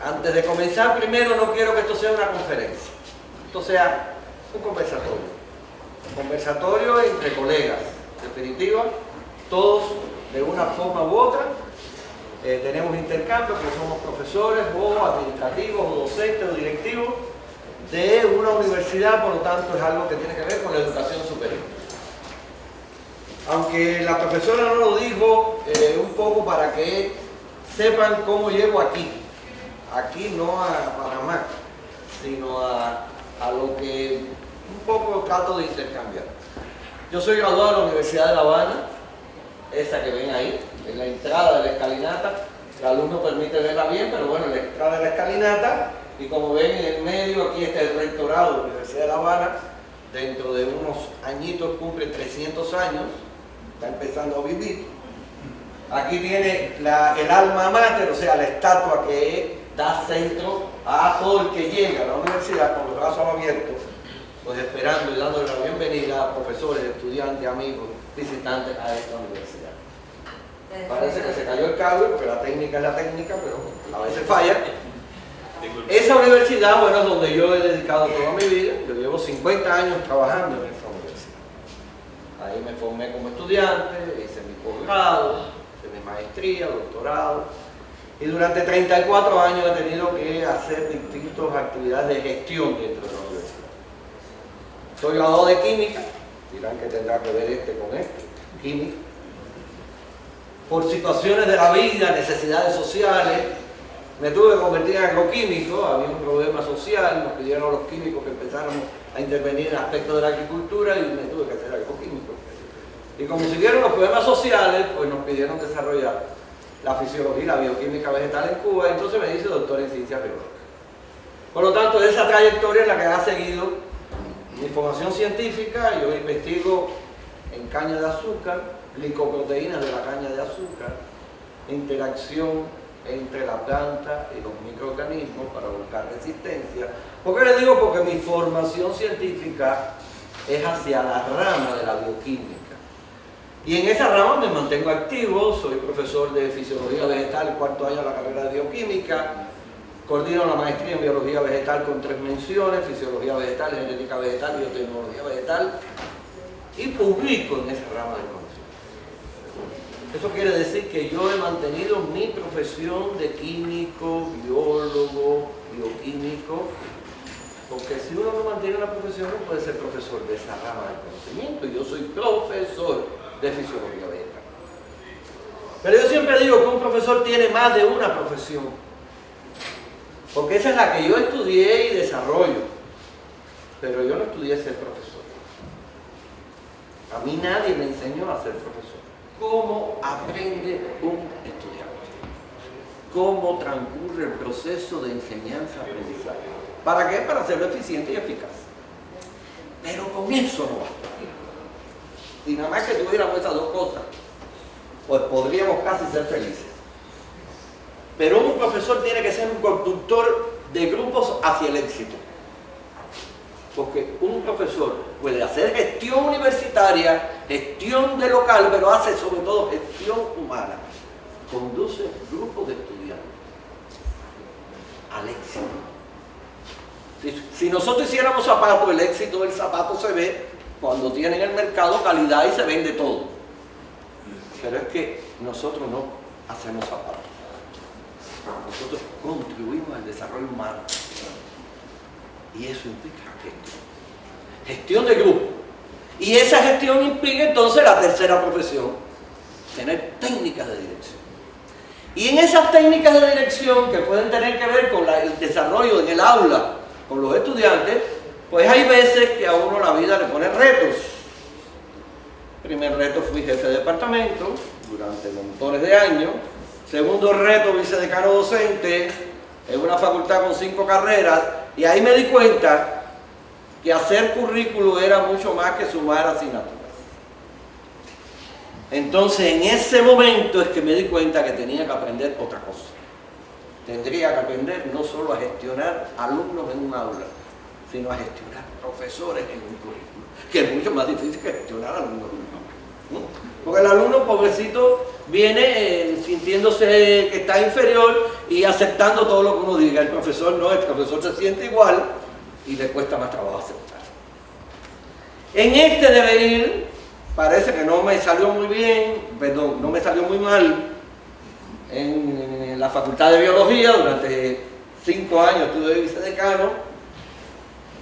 Antes de comenzar, primero no quiero que esto sea una conferencia. Esto sea un conversatorio. Un conversatorio entre colegas. En definitiva, todos de una forma u otra tenemos intercambios, que somos profesores o administrativos o docentes o directivos de una universidad, por lo tanto es algo que tiene que ver con la educación superior. Aunque la profesora no lo dijo, un poco para que sepan cómo llego aquí. Aquí no a Panamá, sino a lo que un poco trato de intercambiar. Yo soy graduado de la Universidad de La Habana, esa que ven ahí, en la entrada de la escalinata. El alumno permite verla bien, pero bueno, en la entrada de la escalinata, y como ven en el medio, aquí está el rectorado de la Universidad de La Habana. Dentro de unos añitos cumple 300 años, está empezando a vivir. Aquí tiene el alma mater, o sea, la estatua que da centro a todo el que llega a la universidad con los brazos abiertos, pues esperando y dándole la bienvenida a profesores, estudiantes, amigos, visitantes a esta universidad. Parece que se cayó el cable porque la técnica es la técnica, pero a veces falla. Esa universidad, bueno, es donde yo he dedicado toda mi vida. Yo llevo 50 años trabajando en esa universidad. Ahí me formé como estudiante, hice mi posgrado, hice mi maestría, doctorado. Y durante 34 años he tenido que hacer distintas actividades de gestión dentro de la universidad. Soy graduado de química, dirán que tendrá que ver con química. Por situaciones de la vida, necesidades sociales, me tuve que convertir en agroquímico. Había un problema social, nos pidieron a los químicos que empezáramos a intervenir en aspectos de la agricultura y me tuve que hacer agroquímico. Y como siguieron los problemas sociales, pues nos pidieron desarrollar la fisiología y la bioquímica vegetal en Cuba, y entonces me hice doctor en ciencias biológicas. Por lo tanto, de esa trayectoria es la que ha seguido mi formación científica. Yo investigo en caña de azúcar, glicoproteínas de la caña de azúcar, interacción entre la planta y los microorganismos para buscar resistencia. ¿Por qué les digo? Porque mi formación científica es hacia la rama de la bioquímica. Y en esa rama me mantengo activo. Soy profesor de fisiología vegetal, cuarto año de la carrera de bioquímica. Coordino la maestría en biología vegetal con 3 menciones: fisiología vegetal, genética vegetal, biotecnología vegetal. Y publico en esa rama del conocimiento. Eso quiere decir que yo he mantenido mi profesión de químico, biólogo, bioquímico, porque si uno no mantiene una profesión no puede ser profesor de esa rama del conocimiento. Y yo soy profesor de fisiología vegetal. Pero yo siempre digo que un profesor tiene más de una profesión, porque esa es la que yo estudié y desarrollo, pero yo no estudié ser profesor. A mí nadie me enseñó a ser profesor. ¿Cómo aprende un estudiante? ¿Cómo transcurre el proceso de enseñanza-aprendizaje? ¿Para qué? Para hacerlo eficiente y eficaz. Pero con eso no basta. Si nada más que tuviéramos esas dos cosas, pues podríamos casi ser felices. Pero un profesor tiene que ser un conductor de grupos hacia el éxito. Porque un profesor puede hacer gestión universitaria, gestión de local, pero hace sobre todo gestión humana. Conduce grupos de estudiantes al éxito. Si nosotros hiciéramos zapatos, el éxito del zapato se ve cuando tiene en el mercado calidad y se vende todo. Pero es que nosotros no hacemos zapatos. Nosotros contribuimos al desarrollo humano. Y eso implica gestión de grupo. Y esa gestión implica entonces la tercera profesión: tener técnicas de dirección. Y en esas técnicas de dirección, que pueden tener que ver con el desarrollo en el aula con los estudiantes, pues hay veces que a uno la vida le pone retos. El primer reto fui jefe de departamento durante montones de años. Segundo reto, vicedecano docente en una facultad con 5 carreras. Y ahí me di cuenta que hacer currículo era mucho más que sumar asignaturas. Entonces, en ese momento es que me di cuenta que tenía que aprender otra cosa. Tendría que aprender no solo a gestionar alumnos en un aula, sino a gestionar profesores en un currículo, que es mucho más difícil que gestionar alumnos en un aula. Porque el alumno pobrecito viene sintiéndose que está inferior y aceptando todo lo que uno diga. El profesor no, el profesor se siente igual y le cuesta más trabajo aceptar. En este devenir, parece que no me salió muy bien, perdón, no me salió muy mal. En la Facultad de Biología, durante 5 años estuve de vicedecano,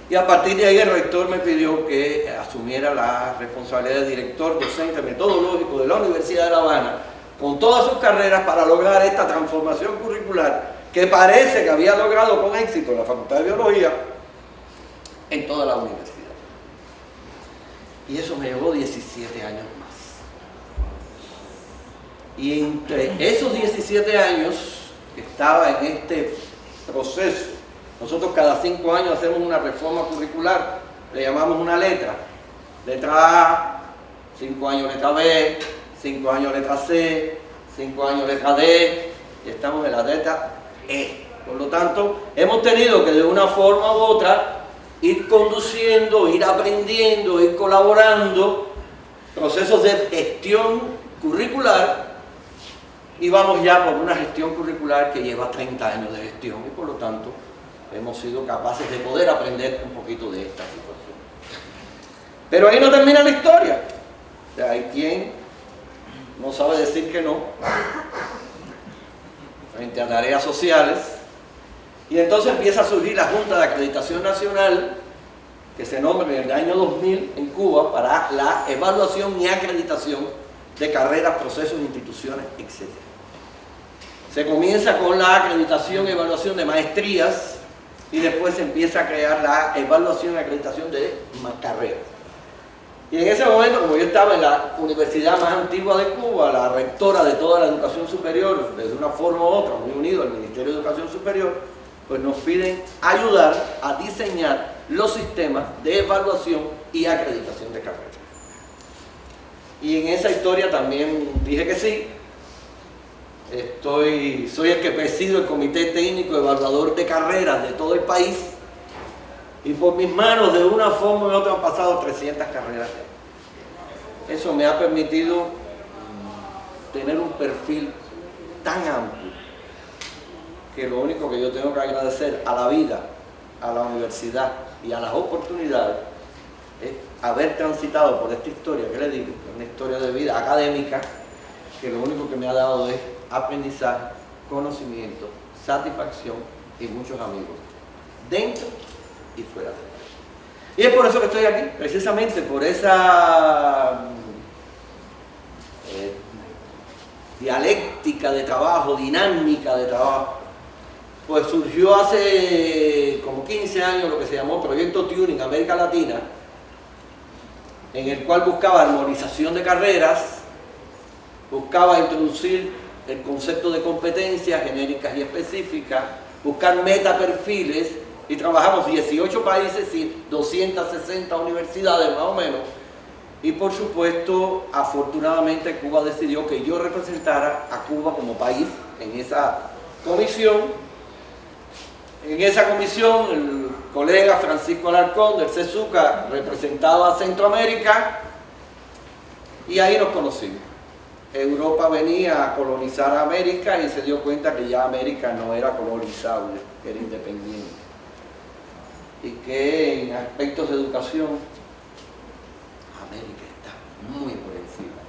y a partir de ahí el rector me pidió que asumiera la responsabilidad de director docente metodológico de la Universidad de La Habana, con todas sus carreras, para lograr esta transformación curricular que parece que había logrado con éxito la Facultad de Biología en toda la universidad. Y eso me llevó 17 años más. Y entre esos 17 años que estaba en este proceso, nosotros cada 5 años hacemos una reforma curricular, le llamamos una letra. Letra A, 5 años letra B, 5 años letra C, 5 años letra D, y estamos en la letra E. Por lo tanto, hemos tenido que de una forma u otra ir conduciendo, ir aprendiendo, ir colaborando procesos de gestión curricular, y vamos ya por una gestión curricular que lleva 30 años de gestión, y por lo tanto hemos sido capaces de poder aprender un poquito de esta situación. Pero ahí no termina la historia. O sea, hay quien no sabe decir que no frente a tareas sociales, y entonces empieza a surgir la Junta de Acreditación Nacional, que se nombra en el año 2000 en Cuba para la evaluación y acreditación de carreras, procesos, instituciones, etc. Se comienza con la acreditación y evaluación de maestrías, y después se empieza a crear la evaluación y acreditación de carreras. Y en ese momento, como yo estaba en la universidad más antigua de Cuba, la rectora de toda la educación superior, de una forma u otra, muy unido al Ministerio de Educación Superior, pues nos piden ayudar a diseñar los sistemas de evaluación y acreditación de carreras. Y en esa historia también dije que sí. Soy el que presido el Comité Técnico Evaluador de Carreras de todo el país, y por mis manos de una forma u otra han pasado 300 carreras. Eso me ha permitido tener un perfil tan amplio que lo único que yo tengo que agradecer a la vida, a la universidad y a las oportunidades es haber transitado por esta historia que le digo, una historia de vida académica, que lo único que me ha dado es aprendizaje, conocimiento, satisfacción y muchos amigos, dentro y fuera de él. Y es por eso que estoy aquí, precisamente por esa dialéctica de trabajo, dinámica de trabajo. Pues surgió hace como 15 años lo que se llamó Proyecto Turing América Latina, en el cual buscaba armonización de carreras, buscaba introducir el concepto de competencias genéricas y específicas, buscar metaperfiles, y trabajamos 18 países y 260 universidades más o menos. Y por supuesto, afortunadamente Cuba decidió que yo representara a Cuba como país en esa comisión. En esa comisión el colega Francisco Alarcón del CESUCA representaba a Centroamérica, y ahí nos conocimos. Europa venía a colonizar a América y se dio cuenta que ya América no era colonizable, que era independiente, y que en aspectos de educación América está muy por encima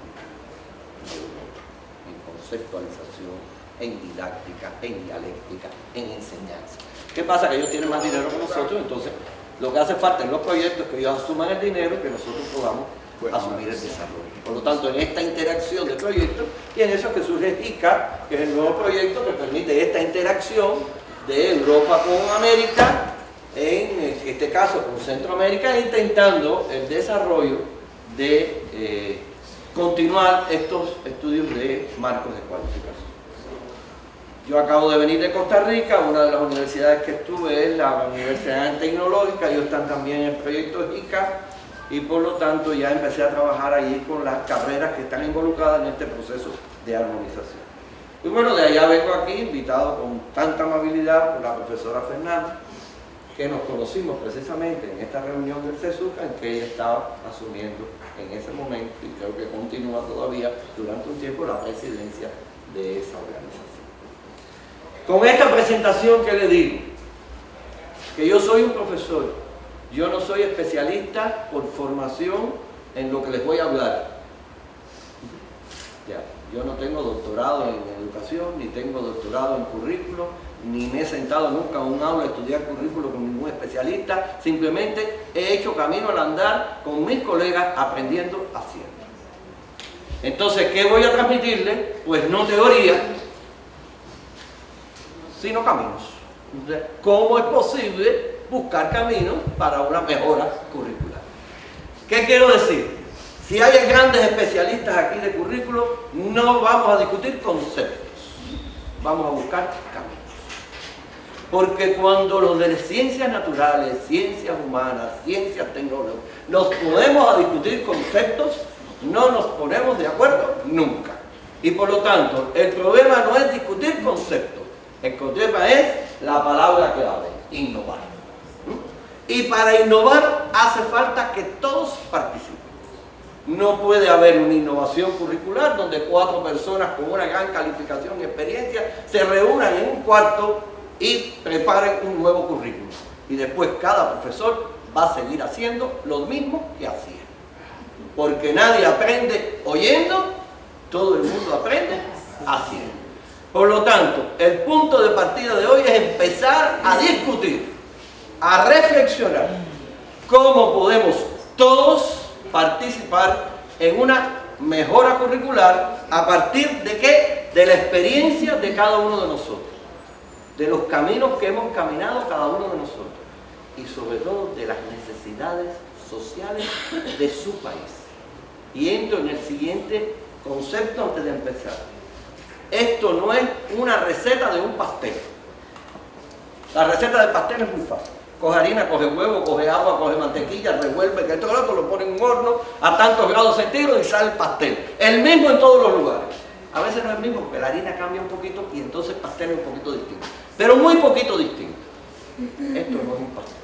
de Europa, en conceptualización, en didáctica, en dialéctica, en enseñanza. ¿Qué pasa? Que ellos tienen más dinero que nosotros, entonces lo que hace falta en los proyectos es que ellos asuman el dinero y que nosotros podamos asumir el desarrollo. Por lo tanto, en esta interacción de proyectos, y en eso es que surge ICA, que es el nuevo proyecto que permite esta interacción de Europa con América, en este caso con Centroamérica, intentando el desarrollo de continuar estos estudios de marcos de cualificación. Yo acabo de venir de Costa Rica, una de las universidades que estuve es la Universidad Tecnológica, ellos están también en el proyecto ICA, y por lo tanto ya empecé a trabajar allí con las carreras que están involucradas en este proceso de armonización. Y bueno, de allá vengo aquí, invitado con tanta amabilidad por la profesora Fernanda, que nos conocimos precisamente en esta reunión del CESUCA en que ella estaba asumiendo en ese momento, y creo que continúa todavía durante un tiempo, la presidencia de esa organización. Con esta presentación, ¿qué le digo? Que yo soy un profesor, yo no soy especialista por formación en lo que les voy a hablar. Ya, yo no tengo doctorado en educación, ni tengo doctorado en currículo, ni me he sentado nunca en un aula a estudiar currículo con ningún especialista, simplemente he hecho camino al andar con mis colegas aprendiendo haciendo. Entonces, ¿qué voy a transmitirles? Pues no teoría, sino caminos. Entonces, ¿cómo es posible buscar caminos para una mejora curricular? ¿Qué quiero decir? Si hay grandes especialistas aquí de currículo, no vamos a discutir conceptos, vamos a buscar caminos. Porque cuando los de ciencias naturales, ciencias humanas, ciencias tecnológicas, nos ponemos a discutir conceptos, no nos ponemos de acuerdo nunca. Y por lo tanto, el problema no es discutir conceptos, el problema es la palabra clave, innovar. Y para innovar hace falta que todos participen. No puede haber una innovación curricular donde 4 personas con una gran calificación y experiencia se reúnan en un cuarto y preparen un nuevo currículum. Y después cada profesor va a seguir haciendo lo mismo que hacía. Porque nadie aprende oyendo, todo el mundo aprende haciendo. Por lo tanto, el punto de partida de hoy es empezar a discutir, a reflexionar cómo podemos todos participar en una mejora curricular a partir de ¿qué? De la experiencia de cada uno de nosotros, de los caminos que hemos caminado cada uno de nosotros y sobre todo de las necesidades sociales de su país. Y entro en el siguiente concepto antes de empezar. Esto no es una receta de un pastel. La receta del pastel es muy fácil. Coge harina, coge huevo, coge agua, coge mantequilla, revuelve, que todo el rato lo pone en un horno a tantos grados centígrados y sale el pastel. El mismo en todos los lugares. A veces no es el mismo porque la harina cambia un poquito y entonces el pastel es un poquito distinto. Pero muy poquito distinto. Esto no es un pastel.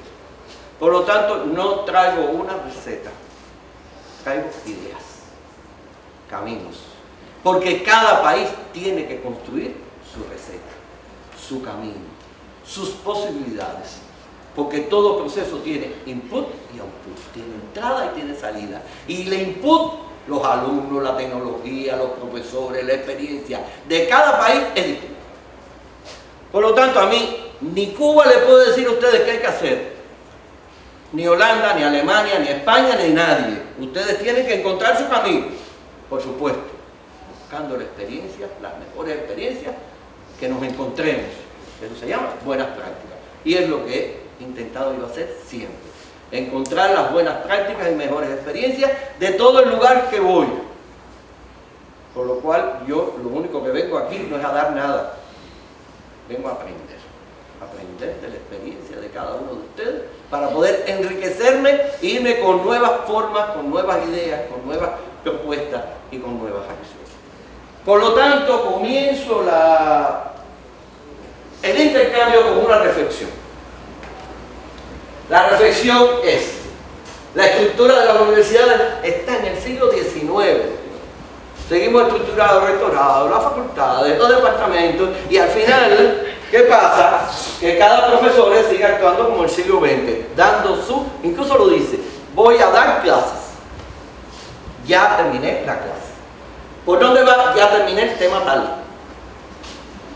Por lo tanto, no traigo una receta. Traigo ideas, caminos. Porque cada país tiene que construir su receta, su camino, sus posibilidades. Porque todo proceso tiene input y output, tiene entrada y tiene salida. Y el input, los alumnos, la tecnología, los profesores, la experiencia de cada país es distinto. Por lo tanto, a mí, ni Cuba le puede decir a ustedes qué hay que hacer. Ni Holanda, ni Alemania, ni España, ni nadie. Ustedes tienen que encontrar su camino, por supuesto. Buscando la experiencia, las mejores experiencias que nos encontremos. Eso se llama buenas prácticas. Y es lo que he intentado yo hacer siempre. Encontrar las buenas prácticas y mejores experiencias de todo el lugar que voy. Por lo cual yo lo único que vengo aquí no es a dar nada. Vengo a aprender. Aprender de la experiencia de cada uno de ustedes para poder enriquecerme e irme con nuevas formas, con nuevas ideas, con nuevas propuestas y con nuevas acciones. Por lo tanto, comienzo el intercambio con una reflexión. La reflexión es, la estructura de las universidades está en el siglo XIX. Seguimos estructurados, rectorados, las facultades, los departamentos, y al final, ¿qué pasa? Que cada profesor sigue actuando como el siglo XX, dando incluso lo dice, voy a dar clases. Ya terminé la clase. ¿Por dónde va? Ya terminé el tema tal.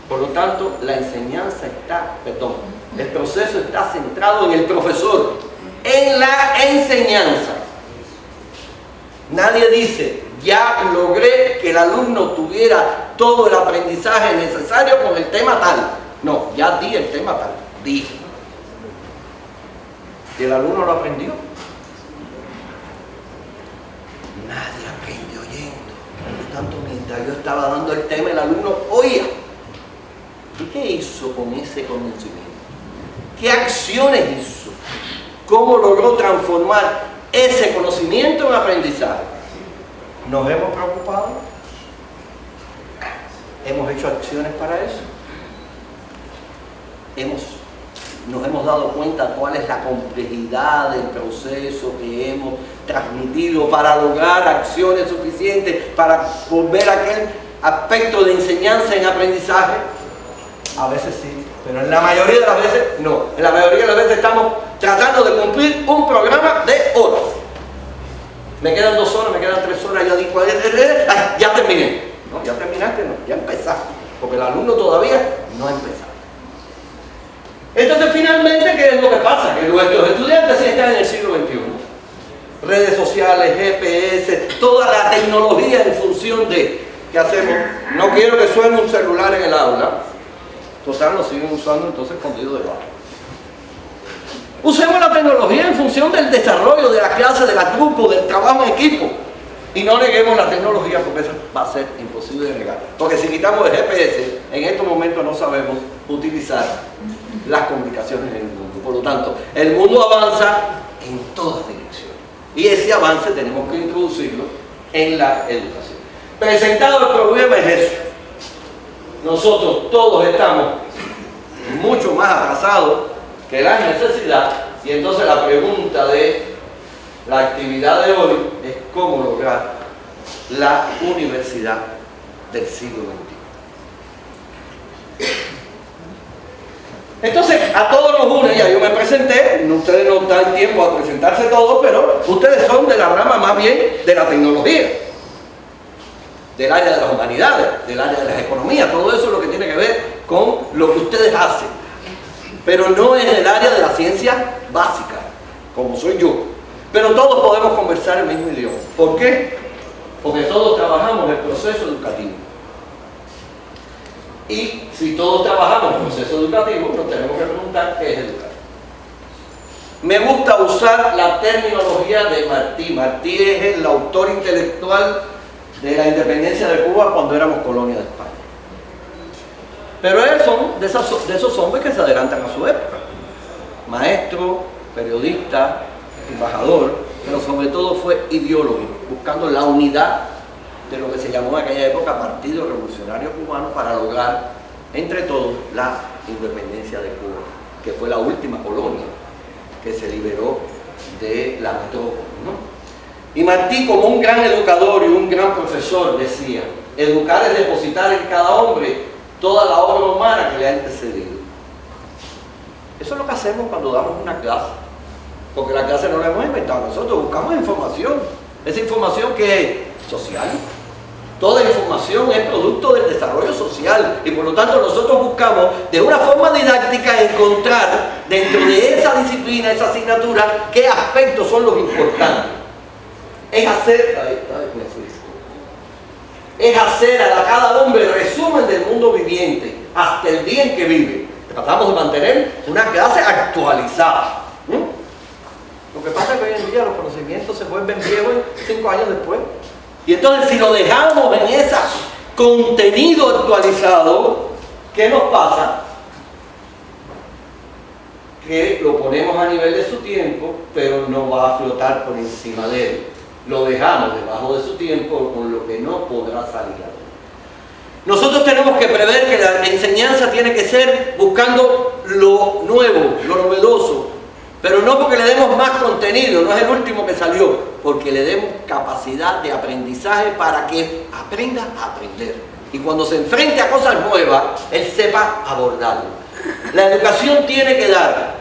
Por lo tanto, la enseñanza el proceso está centrado en el profesor, en la enseñanza. Nadie dice, ya logré que el alumno tuviera todo el aprendizaje necesario con el tema tal. No, ya di el tema tal, di. ¿Y el alumno lo aprendió? Nadie aprende oyendo. Por lo tanto, mientras yo estaba dando el tema, el alumno oía. ¿Y qué hizo con ese conocimiento? ¿Qué acciones hizo? ¿Cómo logró transformar ese conocimiento en aprendizaje? ¿Nos hemos preocupado? ¿Hemos hecho acciones para eso? ¿Hemos nos hemos dado cuenta cuál es la complejidad del proceso que hemos transmitido para lograr acciones suficientes para volver a aquel aspecto de enseñanza en aprendizaje? A veces sí, pero en la mayoría de las veces no. En la mayoría de las veces estamos tratando de cumplir un programa de horas. Me quedan 2 horas, me quedan 3 horas, ya digo, ya terminé. No, ya terminaste, no, ya empezaste, porque el alumno todavía no ha empezado. Entonces, finalmente, ¿qué es lo que pasa? Que nuestros estudiantes sí están en el siglo XXI. Redes sociales, GPS, toda la tecnología en función de ¿qué hacemos? No quiero que suene un celular en el aula. Total, lo siguen usando entonces escondido debajo. Usemos la tecnología en función del desarrollo de la clase, del grupo, del trabajo en equipo. Y no neguemos la tecnología, porque eso va a ser imposible de negar. Porque si quitamos el GPS, en estos momentos no sabemos utilizar las comunicaciones en el mundo. Por lo tanto, el mundo avanza en todas direcciones. Y ese avance tenemos que introducirlo en la educación. Presentado el problema es eso. Nosotros todos estamos mucho más atrasados que la necesidad, y entonces la pregunta de la actividad de hoy es cómo lograr la universidad del siglo XXI. Entonces, a todos nos une, ya yo me presenté, ustedes no dan tiempo a presentarse todos, pero ustedes son de la rama más bien de la tecnología, del área de las humanidades, del área de las economías, todo eso es lo que tiene que ver con lo que ustedes hacen, pero no es el área de la ciencia básica, como soy yo. Pero todos podemos conversar el mismo idioma. ¿Por qué? Porque todos trabajamos el proceso educativo. Y si todos trabajamos el proceso educativo, nos tenemos que preguntar qué es educar. Me gusta usar la terminología de Martí. Martí es el autor intelectual de la independencia de Cuba cuando éramos colonia de España. Pero ellos son de esos hombres que se adelantan a su época. Maestro, periodista, embajador, pero sobre todo fue ideólogo, buscando la unidad de lo que se llamó en aquella época Partido Revolucionario Cubano para lograr entre todos la independencia de Cuba, que fue la última colonia que se liberó de la metrópoli, ¿no? Y Martí, como un gran educador y un gran profesor, decía: educar es depositar en cada hombre toda la obra humana que le ha antecedido. Eso es lo que hacemos cuando damos una clase, porque la clase no la hemos inventado nosotros, buscamos información. Esa información que es social. Toda información es producto del desarrollo social y por lo tanto nosotros buscamos de una forma didáctica encontrar dentro de esa disciplina, esa asignatura, qué aspectos son los importantes. Es hacer a cada hombre resumen del mundo viviente hasta el día en que vive. Tratamos de mantener una clase actualizada. Lo que pasa es que hoy en día los conocimientos se vuelven viejos 5 años después. Y entonces si lo dejamos en ese contenido actualizado, ¿qué nos pasa? Que lo ponemos a nivel de su tiempo, pero no va a flotar por encima de él. Lo dejamos debajo de su tiempo, con lo que no podrá salir. Nosotros tenemos que prever que la enseñanza tiene que ser buscando lo nuevo, lo novedoso, pero no porque le demos más contenido, no es el último que salió, porque le demos capacidad de aprendizaje para que aprenda a aprender. Y cuando se enfrente a cosas nuevas, él sepa abordarlo. La educación tiene que dar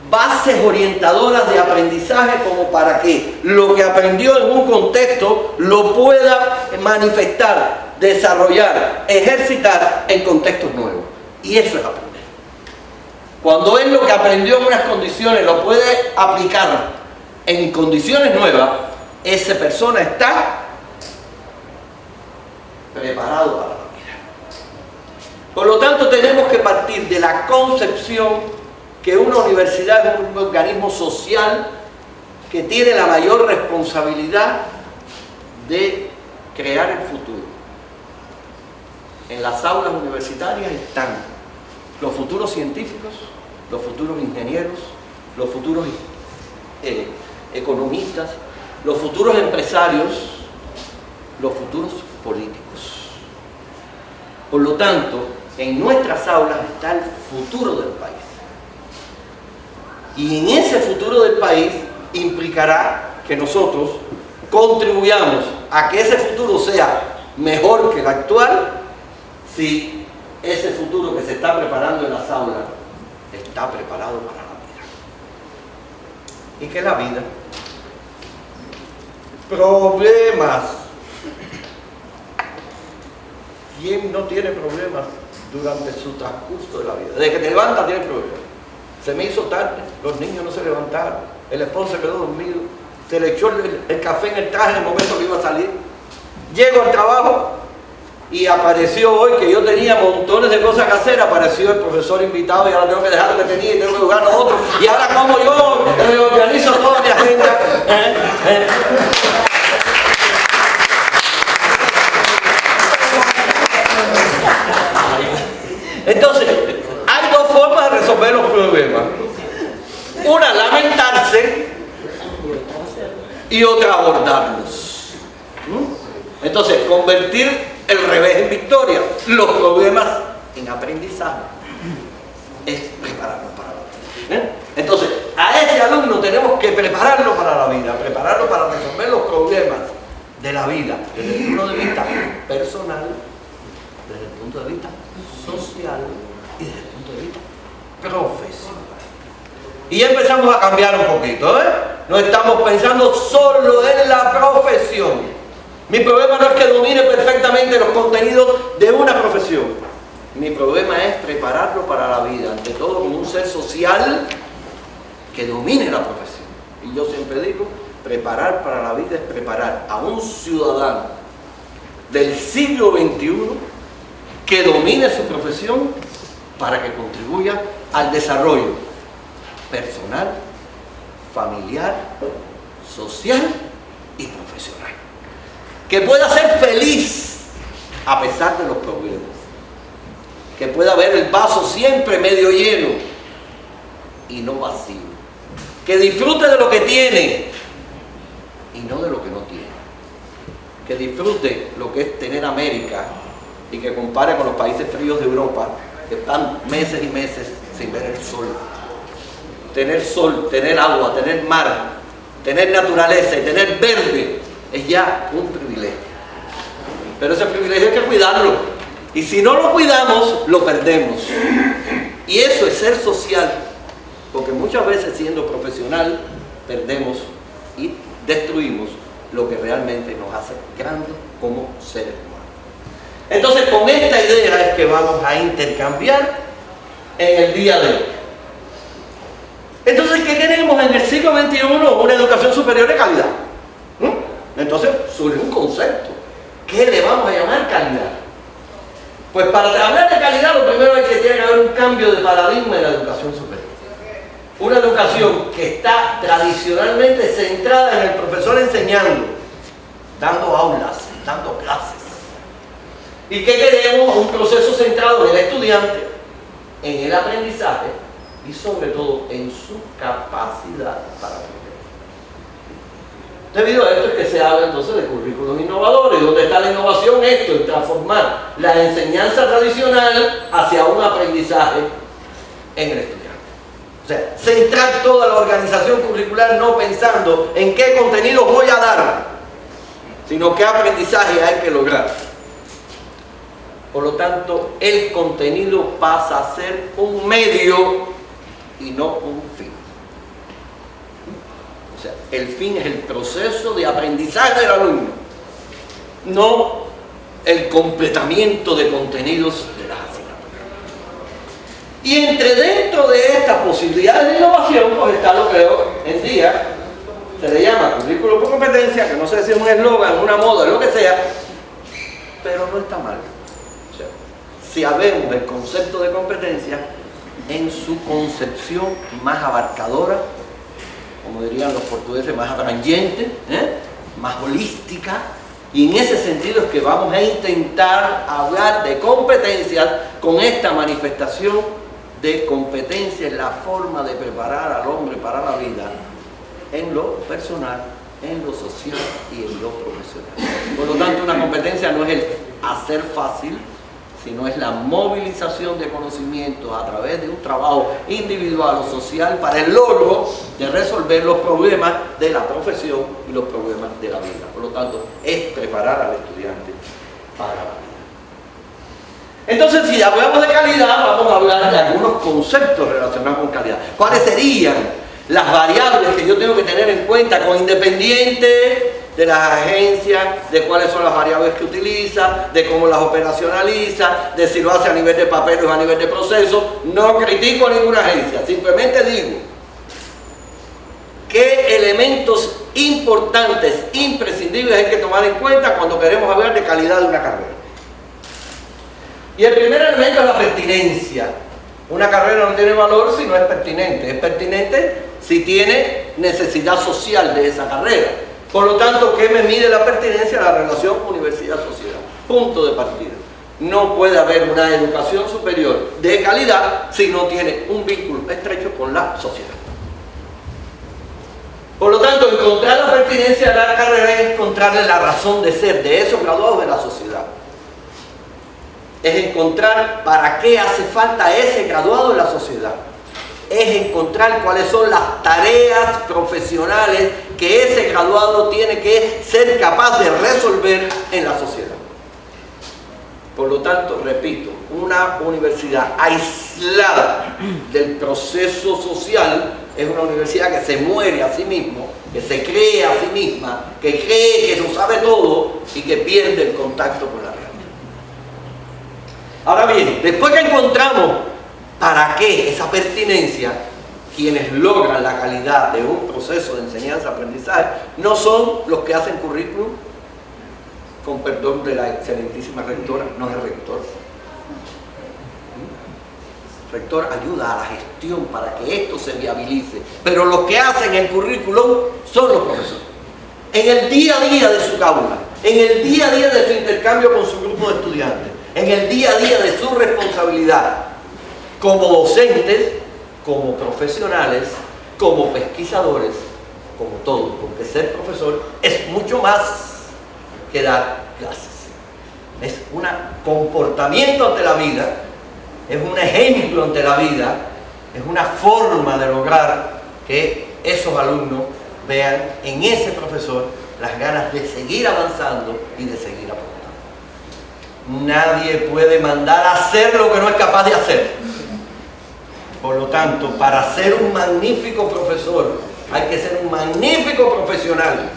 bases orientadoras de aprendizaje como para que lo que aprendió en un contexto lo pueda manifestar, desarrollar, ejercitar en contextos nuevos. Y eso es aprender. Cuando él lo que aprendió en unas condiciones lo puede aplicar en condiciones nuevas, esa persona está preparado para la vida. Por lo tanto, tenemos que partir de la concepción que una universidad es un organismo social que tiene la mayor responsabilidad de crear el futuro. En las aulas universitarias están los futuros científicos, los futuros ingenieros, los futuros economistas, los futuros empresarios, los futuros políticos. Por lo tanto, en nuestras aulas está el futuro del país. Y en ese futuro del país implicará que nosotros contribuyamos a que ese futuro sea mejor que el actual, si ese futuro que se está preparando en las aulas está preparado para la vida. ¿Y qué es la vida? Problemas. ¿Quién no tiene problemas durante su transcurso de la vida? Desde que te levantas tienes problemas. Se me hizo tarde, los niños no se levantaron, el esposo se quedó dormido, se le echó el café en el traje en el momento que iba a salir. Llego al trabajo y apareció hoy, que yo tenía montones de cosas que hacer, apareció el profesor invitado y ahora tengo que dejar lo que tenía y tengo que jugar a otro. Y ahora como yo organizo toda mi agenda. Entonces, hay dos formas de resolver los problemas. Una, lamentarse, y otra, abordarlos. Entonces, convertir el revés en victoria, los problemas en aprendizaje, es prepararnos para la vida. Entonces, a ese alumno tenemos que prepararlo para la vida, prepararlo para resolver los problemas de la vida, desde el punto de vista personal, desde el punto de vista social y desde el punto de vista profesional. Y ya empezamos a cambiar un poquito, No estamos pensando solo en la profesión. Mi problema no es que domine perfectamente los contenidos de una profesión. Mi problema es prepararlo para la vida, ante todo como un ser social que domine la profesión. Y yo siempre digo, preparar para la vida es preparar a un ciudadano del siglo XXI que domine su profesión para que contribuya al desarrollo personal, familiar, social y profesional. Que pueda ser feliz a pesar de los problemas. Que pueda ver el vaso siempre medio lleno y no vacío. Que disfrute de lo que tiene y no de lo que no tiene. Que disfrute lo que es tener América y que compare con los países fríos de Europa que están meses y meses sin ver el sol. Tener sol, tener agua, tener mar, tener naturaleza y tener verde es ya un privilegio. Pero ese privilegio hay que cuidarlo. Y si no lo cuidamos, lo perdemos. Y eso es ser social. Porque muchas veces siendo profesional, perdemos y destruimos lo que realmente nos hace grandes como seres humanos. Entonces, con esta idea es que vamos a intercambiar en el día de hoy. Entonces, ¿qué queremos en el siglo XXI? Una educación superior de calidad. Entonces, surge un concepto. ¿Qué le vamos a llamar calidad? Pues para hablar de calidad, lo primero es que tiene que haber un cambio de paradigma en la educación superior. Una educación que está tradicionalmente centrada en el profesor enseñando, dando aulas, dando clases. ¿Y qué queremos? Un proceso centrado en el estudiante, en el aprendizaje y sobre todo en su capacidad para aprender. Debido a esto es que se habla entonces de currículos innovadores. ¿Dónde está la innovación? Esto, en transformar la enseñanza tradicional hacia un aprendizaje en el estudiante. O sea, centrar toda la organización curricular no pensando en qué contenido voy a dar, sino qué aprendizaje hay que lograr. Por lo tanto, el contenido pasa a ser un medio y no un fin. O sea, el fin es el proceso de aprendizaje del alumno, no el completamiento de contenidos de las asignaturas. Y dentro de estas posibilidades de innovación, pues está lo que hoy en día se le llama currículo por competencia, que no sé si es un eslogan, una moda, lo que sea, pero no está mal. O sea, si sabemos el concepto de competencia en su concepción más abarcadora, como dirían los portugueses, más abrangente, más holística, y en ese sentido es que vamos a intentar hablar de competencias con esta manifestación de competencia en la forma de preparar al hombre para la vida, en lo personal, en lo social y en lo profesional. Por lo tanto, una competencia no es el hacer fácil, sino es la movilización de conocimientos a través de un trabajo individual o social para el logro de resolver los problemas de la profesión y los problemas de la vida. Por lo tanto, es preparar al estudiante para la vida. Entonces, si hablamos de calidad, vamos a hablar de algunos conceptos relacionados con calidad. ¿Cuáles serían las variables que yo tengo que tener en cuenta con independiente de las agencias, de cuáles son las variables que utiliza, de cómo las operacionaliza, de si lo hace a nivel de papel o a nivel de proceso? No critico a ninguna agencia, simplemente digo qué elementos importantes, imprescindibles hay que tomar en cuenta cuando queremos hablar de calidad de una carrera. Y el primer elemento es la pertinencia. Una carrera no tiene valor si no es pertinente. Es pertinente si tiene necesidad social de esa carrera. Por lo tanto, ¿qué me mide la pertinencia? La relación universidad-sociedad. Punto de partida. No puede haber una educación superior de calidad si no tiene un vínculo estrecho con la sociedad. Por lo tanto, encontrar la pertinencia de la carrera es encontrarle la razón de ser de esos graduados de la sociedad. Es encontrar para qué hace falta ese graduado en la sociedad. Es encontrar cuáles son las tareas profesionales que ese graduado tiene que ser capaz de resolver en la sociedad. Por lo tanto, repito, una universidad aislada del proceso social es una universidad que se muere a sí mismo, que se cree a sí misma, que cree que lo sabe todo y que pierde el contacto con la realidad. Ahora bien, después que encontramos para qué esa pertinencia, quienes logran la calidad de un proceso de enseñanza-aprendizaje no son los que hacen currículum, con perdón de la excelentísima rectora, no es el rector. El rector ayuda a la gestión para que esto se viabilice, pero los que hacen el currículum son los profesores. En el día a día de su aula, en el día a día de su intercambio con su grupo de estudiantes, en el día a día de su responsabilidad como docentes, como profesionales, como pesquisadores, como todo, porque ser profesor es mucho más que dar clases. Es un comportamiento ante la vida, es un ejemplo ante la vida, es una forma de lograr que esos alumnos vean en ese profesor las ganas de seguir avanzando y de seguir aportando. Nadie puede mandar a hacer lo que no es capaz de hacer. Por lo tanto, para ser un magnífico profesor, hay que ser un magnífico profesional.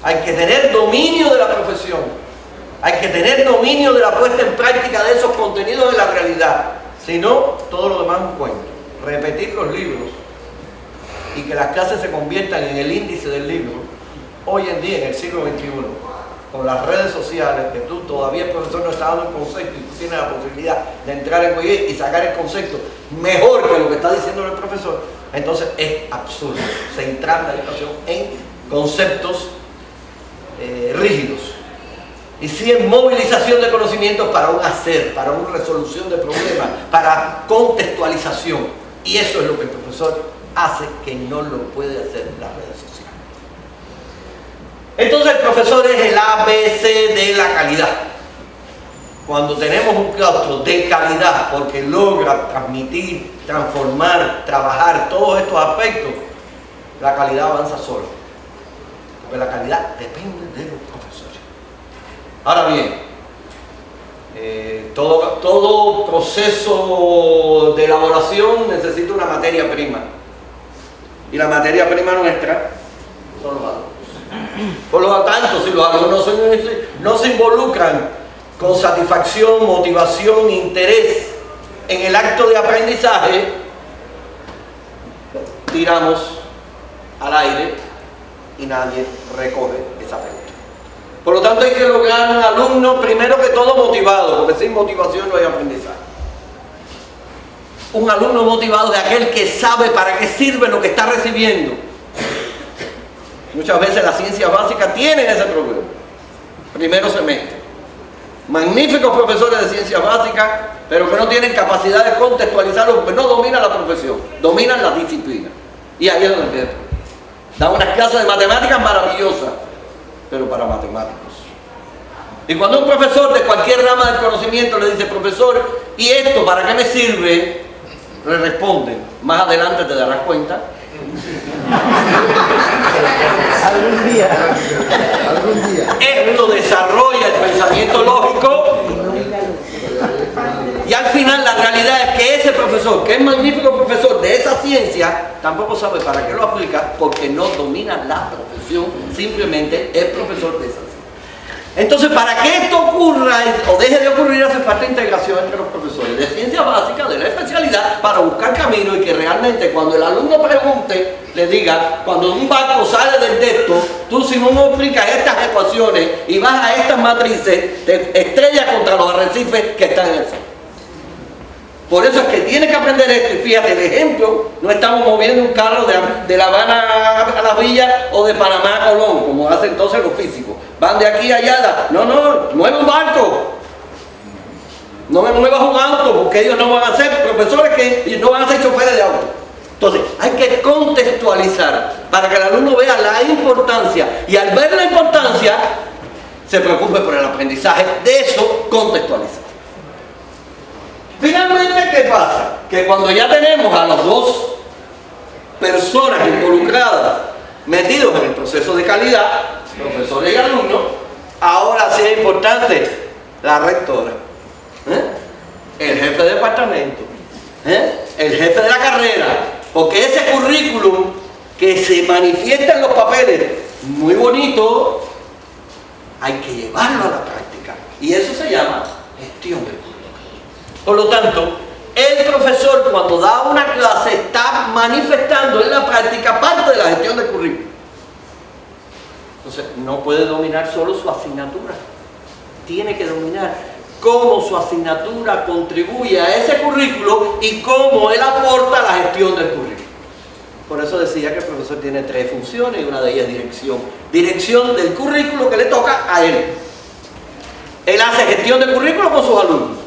Hay que tener dominio de la profesión. Hay que tener dominio de la puesta en práctica de esos contenidos de la realidad. Si no, todo lo demás es un cuento. Repetir los libros y que las clases se conviertan en el índice del libro, hoy en día, en el siglo XXI, con las redes sociales, que tú todavía el profesor no está dando un concepto y tú tienes la posibilidad de entrar en Google y sacar el concepto mejor que lo que está diciendo el profesor, entonces es absurdo centrar la educación en conceptos rígidos. Y sí en movilización de conocimientos para un hacer, para una resolución de problemas, para contextualización. Y eso es lo que el profesor hace que no lo puede hacer en las redes sociales. Entonces el profesor es el ABC de la calidad. Cuando tenemos un claustro de calidad, porque logra transmitir, transformar, trabajar todos estos aspectos, la calidad avanza sola. Porque la calidad depende de los profesores. Ahora bien, todo proceso de elaboración necesita una materia prima. Y la materia prima nuestra son los alumnos. Por lo tanto, si los alumnos no se involucran con satisfacción, motivación, interés en el acto de aprendizaje, tiramos al aire y nadie recoge esa pelota. Por lo tanto, hay que lograr un alumno primero que todo motivado, porque sin motivación no hay aprendizaje. Un alumno motivado de aquel que sabe para qué sirve lo que está recibiendo. Muchas veces las ciencias básicas tienen ese problema. Primero semestre. Magníficos profesores de ciencias básicas, pero que no tienen capacidad de contextualizarlo porque no dominan la profesión, dominan la disciplina. Y ahí es donde empieza. Dan unas clases de matemáticas maravillosas, pero para matemáticos. Y cuando un profesor de cualquier rama del conocimiento le dice, profesor, ¿y esto para qué me sirve? Le responden, más adelante te darás cuenta. Algún día. Esto desarrolla el pensamiento lógico y al final la realidad es que ese profesor, que es magnífico profesor de esa ciencia, tampoco sabe para qué lo aplica porque no domina la profesión, simplemente es profesor de esa ciencia. Entonces, para que esto ocurra o deje de ocurrir, hace falta integración entre los profesores de ciencia básica, de la especialidad, para buscar camino y que realmente cuando el alumno pregunte, le diga, cuando un barco sale del texto, tú si no aplicas estas ecuaciones y vas a estas matrices, te estrellas contra los arrecifes que están en el centro. Por eso es que tienes que aprender esto y fíjate, el ejemplo, no estamos moviendo un carro de La Habana a la Villa o de Panamá a Colón, como hacen entonces los físicos. Van de aquí a allá, no, mueve un barco. No me muevas un auto, porque ellos no van a ser profesores que no van a ser choferes de auto. Entonces, hay que contextualizar para que el alumno vea la importancia y al ver la importancia, se preocupe por el aprendizaje de eso contextualizado. Finalmente, ¿qué pasa? Que cuando ya tenemos a las dos personas involucradas metidos en el proceso de calidad, profesores y alumnos, ahora sí es importante la rectora, el jefe de departamento, el jefe de la carrera, porque ese currículum que se manifiesta en los papeles, muy bonito, hay que llevarlo a la práctica. Y eso se llama gestión del currículum. Por lo tanto, el profesor cuando da una clase está manifestando en la práctica parte de la gestión del currículum. Entonces, no puede dominar solo su asignatura. Tiene que dominar cómo su asignatura contribuye a ese currículo y cómo él aporta a la gestión del currículo. Por eso decía que el profesor tiene 3 funciones y una de ellas es dirección. Dirección del currículo que le toca a él. Él hace gestión de currículo con sus alumnos.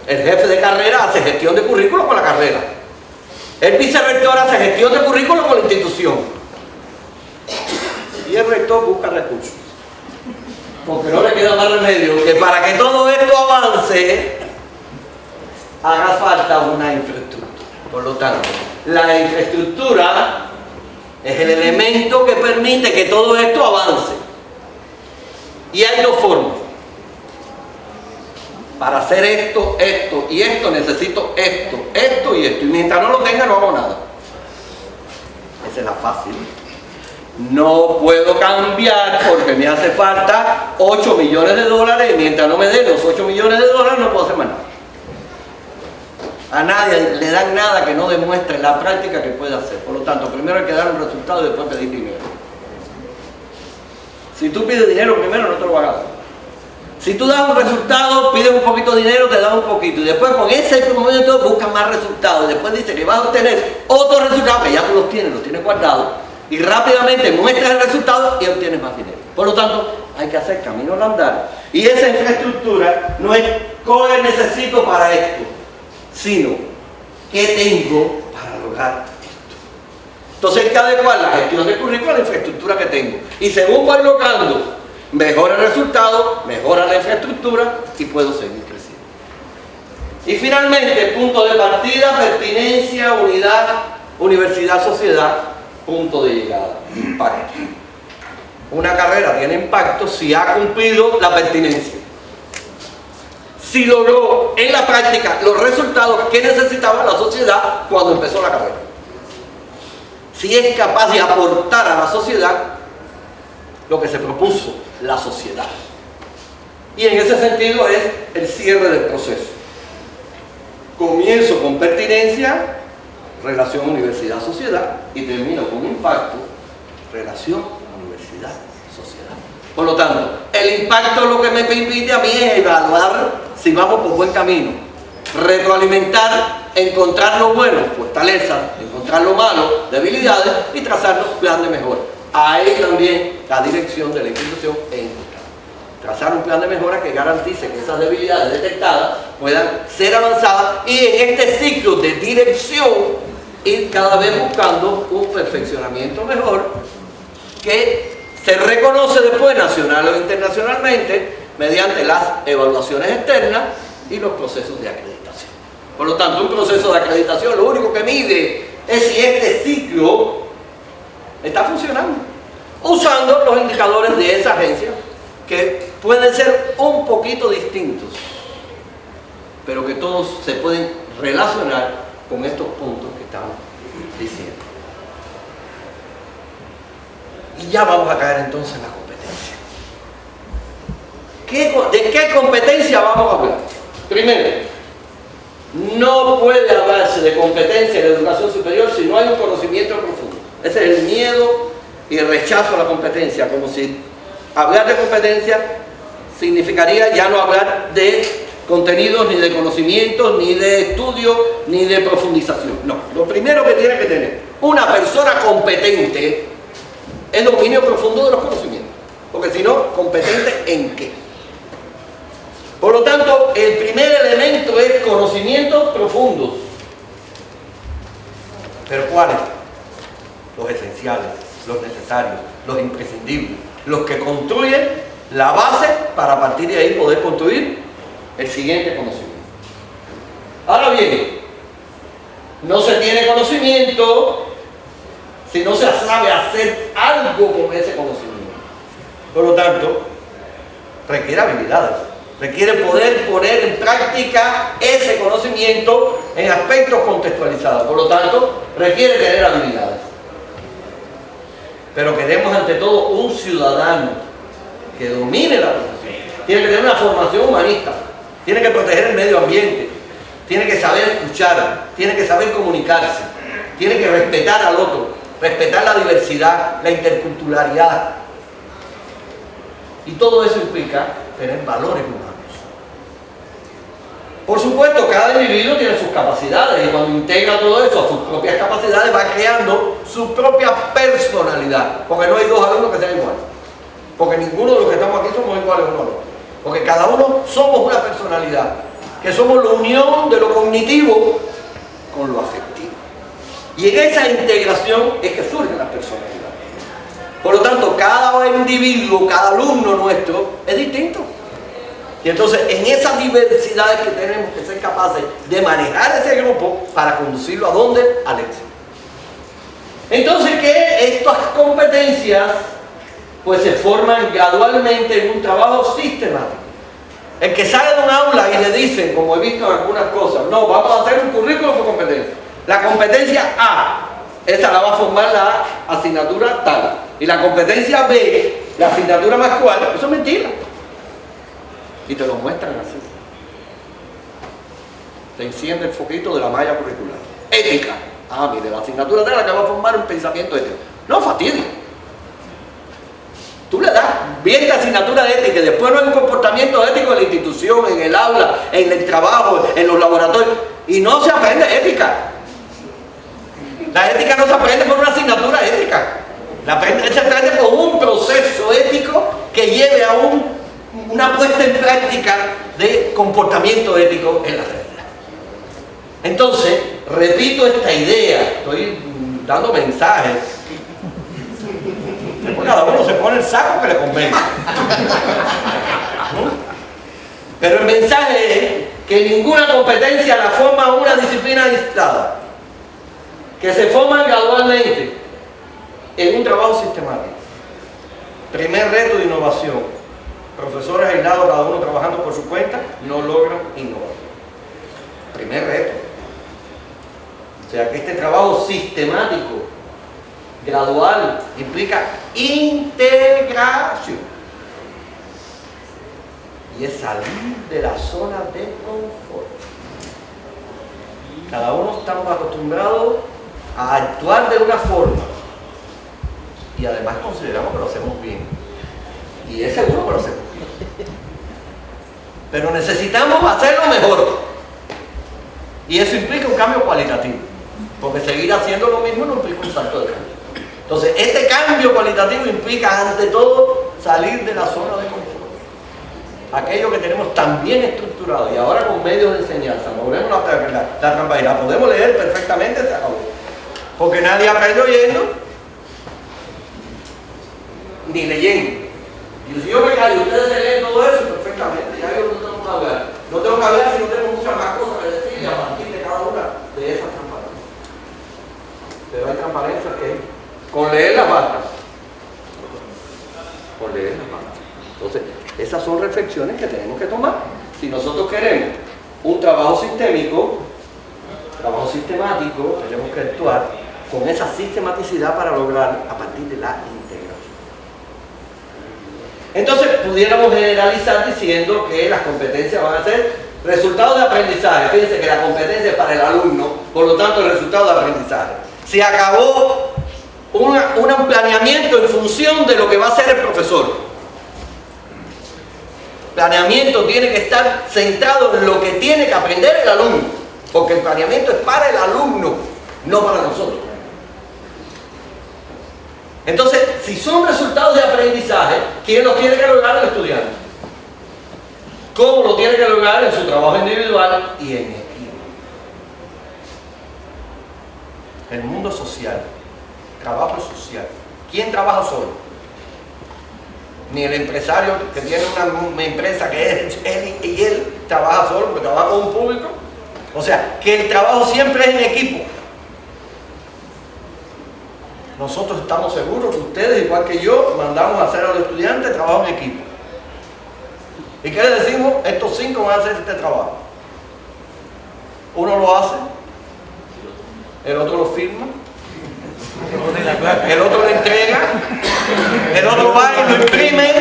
El jefe de carrera hace gestión de currículo con la carrera. El vicerrector hace gestión de currículo con la institución. Y el rector busca recursos. Porque no le queda más remedio que para que todo esto avance, haga falta una infraestructura. Por lo tanto, la infraestructura es el elemento que permite que todo esto avance. Y hay 2 formas. Para hacer esto, esto y esto, necesito esto, esto y esto. Y mientras no lo tenga, no hago nada. Esa es la fácil. No puedo cambiar porque me hace falta 8 millones de dólares y mientras no me den los 8 millones de dólares no puedo hacer más nada. A nadie le dan nada que no demuestre en la práctica que puede hacer. Por lo tanto, primero hay que dar un resultado y después pedir dinero. Si tú pides dinero primero, no te lo van a dar. Si tú das un resultado, pides un poquito de dinero, te dan un poquito. Y después con ese momento buscas más resultados. Y después dice que vas a obtener otros resultados que ya tú los tienes guardados. Y rápidamente muestras el resultado y obtienes más dinero. Por lo tanto, hay que hacer camino al andar. Y esa infraestructura no es ¿qué necesito para esto? Sino ¿qué tengo para lograr esto? Entonces hay que adecuar la gestión del currículo a la infraestructura que tengo. Y según voy logrando mejora el resultado, mejora la infraestructura y puedo seguir creciendo. Y finalmente, punto de partida, pertinencia, unidad, universidad, sociedad, punto de llegada, impacto. Una carrera tiene impacto si ha cumplido la pertinencia. Si logró en la práctica los resultados que necesitaba la sociedad cuando empezó la carrera. Si es capaz de aportar a la sociedad lo que se propuso la sociedad. Y en ese sentido es el cierre del proceso. Comienzo con pertinencia, relación universidad-sociedad, y termino con impacto, relación universidad-sociedad. Por lo tanto, el impacto lo que me permite a mí es evaluar si vamos por buen camino, retroalimentar, encontrar lo bueno, fortalezas, encontrar lo malo, debilidades, y trazar los planes de mejora. Ahí también la dirección de la institución es importante. Trazar un plan de mejora que garantice que esas debilidades detectadas puedan ser avanzadas y en este ciclo de dirección ir cada vez buscando un perfeccionamiento mejor que se reconoce después nacional o internacionalmente mediante las evaluaciones externas y los procesos de acreditación. Por lo tanto, un proceso de acreditación lo único que mide es si este ciclo está funcionando, usando los indicadores de esa agencia, que pueden ser un poquito distintos, pero que todos se pueden relacionar con estos puntos que estamos diciendo. Y ya vamos a caer entonces en la competencia. ¿De qué competencia vamos a hablar? Primero, no puede hablarse de competencia en la educación superior si no hay un conocimiento profundo. Ese es el miedo y el rechazo a la competencia, como si hablar de competencia significaría ya no hablar de contenidos, ni de conocimientos, ni de estudio, ni de profundización. No, lo primero que tiene que tener una persona competente es dominio profundo de los conocimientos, porque si no, ¿competente en qué? Por lo tanto, el primer elemento es conocimientos profundos. ¿Pero cuáles? Los esenciales, los necesarios, los imprescindibles, los que construyen la base para a partir de ahí poder construir el siguiente conocimiento. Ahora bien, no se tiene conocimiento si no se sabe hacer algo con ese conocimiento. Por lo tanto, requiere habilidades, requiere poder poner en práctica ese conocimiento en aspectos contextualizados. Por lo tanto, requiere tener habilidades. Pero queremos ante todo un ciudadano que domine la profesión. Tiene que tener una formación humanista, tiene que proteger el medio ambiente, tiene que saber escuchar, tiene que saber comunicarse, tiene que respetar al otro, respetar la diversidad, la interculturalidad. Y todo eso implica tener valores humanos. Por supuesto, cada individuo tiene sus capacidades y cuando integra todo eso a sus propias capacidades va creando su propia personalidad, porque no hay dos alumnos que sean iguales, porque ninguno de los que estamos aquí somos iguales uno al otro, porque cada uno somos una personalidad, que somos la unión de lo cognitivo con lo afectivo, y en esa integración es que surgen las personalidades. Por lo tanto, cada individuo, cada alumno nuestro es distinto. Y entonces, en esas diversidades que tenemos que ser capaces de manejar ese grupo para conducirlo ¿a dónde? Al éxito. Entonces, que estas competencias pues se forman gradualmente en un trabajo sistemático. El que sale de un aula y le dicen, como he visto en algunas cosas, no, vamos a hacer un currículo por competencia. La competencia A, esa la va a formar la asignatura tal. Y la competencia B, la asignatura más cual, eso es mentira. Y te lo muestran así. Te enciende el foquito de la malla curricular. Ética. Ah, mire, la asignatura de la que va a formar un pensamiento ético. No, fastidio. Tú le das bien la asignatura de ética y después no hay un comportamiento ético en la institución, en el aula, en el trabajo, en los laboratorios. Y no se aprende ética. La ética no se aprende por una asignatura ética. Se aprende por un proceso ético que lleve a una puesta en práctica de comportamiento ético en la realidad. Entonces, repito esta idea, estoy dando mensajes. Después cada uno se pone el saco que le convenga. Pero el mensaje es que ninguna competencia la forma una disciplina aislada, que se forman gradualmente en un trabajo sistemático. Primer reto de innovación. Profesores aislados, cada uno trabajando por su cuenta, no logran innovar. Primer reto. O sea que este trabajo sistemático, gradual, implica integración. Y es salir de la zona de confort. Cada uno estamos acostumbrados a actuar de una forma. Y además consideramos que lo hacemos bien. Y es seguro que lo hacemos bien. Pero necesitamos hacerlo mejor. Y eso implica un cambio cualitativo. Porque seguir haciendo lo mismo no implica un salto de cambio. Entonces, este cambio cualitativo implica, ante todo, salir de la zona de confort. Aquello que tenemos tan bien estructurado y ahora con medios de enseñanza, movemos la trampa y la podemos leer perfectamente, se acabó. Porque nadie aprende oyendo ni leyendo. Y si yo me callo, ustedes se leen todo eso perfectamente. perfectamente, ya yo no tengo que hablar. No tengo que hablar si no tengo muchas más cosas que decir a partir de cada una de esas transparencias. Pero hay transparencias que con leer las basta. Con leer las basta. Entonces, esas son reflexiones que tenemos que tomar. Si nosotros queremos un trabajo sistémico, trabajo sistemático, tenemos que actuar con esa sistematicidad para lograr a partir de la integración. Entonces, pudiéramos generalizar diciendo que las competencias van a ser resultados de aprendizaje. Fíjense que la competencia es para el alumno, por lo tanto, el resultado de aprendizaje. Se acabó un planeamiento en función de lo que va a hacer el profesor. Planeamiento tiene que estar centrado en lo que tiene que aprender el alumno, porque el planeamiento es para el alumno, no para nosotros. Entonces, si son resultados de aprendizaje, ¿quién los tiene que lograr? El estudiante. ¿Cómo lo tiene que lograr? En su trabajo individual y en equipo. El mundo social, trabajo social. ¿Quién trabaja solo? Ni el empresario que tiene una empresa que es él y él trabaja solo, porque trabaja con un público. O sea, que el trabajo siempre es en equipo. Nosotros estamos seguros que ustedes, igual que yo, mandamos a hacer a los estudiantes trabajo en equipo. ¿Y qué les decimos? Estos 5 van a hacer este trabajo. Uno lo hace, el otro lo firma, el otro lo entrega, el otro va y lo imprime,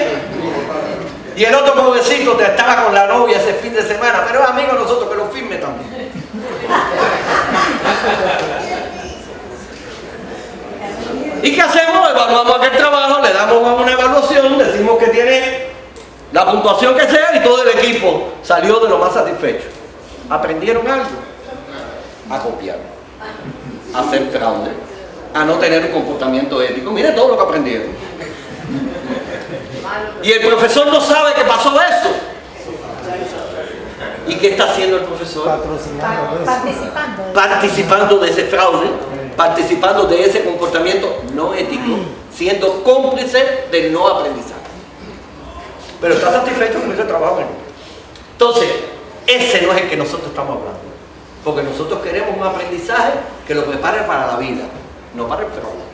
y el otro pobrecito te estaba con la novia ese fin de semana, pero es amigo de nosotros, que lo firme también. ¿Y qué hacemos? Evaluamos aquel trabajo, le damos una evaluación, decimos que tiene la puntuación que sea y todo el equipo salió de lo más satisfecho. ¿Aprendieron algo? A copiar, a hacer fraude, a no tener un comportamiento ético. Mire todo lo que aprendieron. Y el profesor no sabe que pasó eso. ¿Y qué está haciendo el profesor? Participando de ese fraude, participando de ese comportamiento no ético, siendo cómplice del no aprendizaje. Pero está satisfecho con ese trabajo. Entonces, ese no es el que nosotros estamos hablando. Porque nosotros queremos un aprendizaje que lo prepare para la vida, no para el fraude.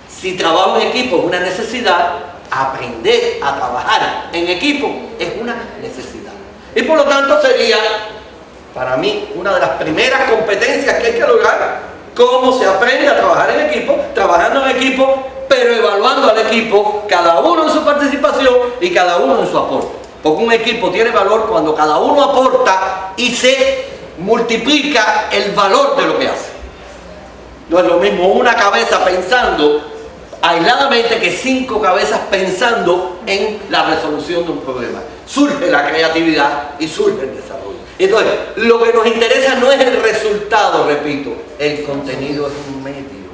Si trabajo en equipo es una necesidad, aprender a trabajar en equipo es una necesidad. Y por lo tanto sería, para mí, una de las primeras competencias que hay que lograr, cómo se aprende a trabajar en equipo, trabajando en equipo, pero evaluando al equipo, cada uno en su participación y cada uno en su aporte. Porque un equipo tiene valor cuando cada uno aporta y se multiplica el valor de lo que hace. No es lo mismo una cabeza pensando aisladamente que 5 cabezas pensando en la resolución de un problema. Surge la creatividad y surge el desarrollo. Entonces, lo que nos interesa no es el resultado, repito, el contenido es un medio.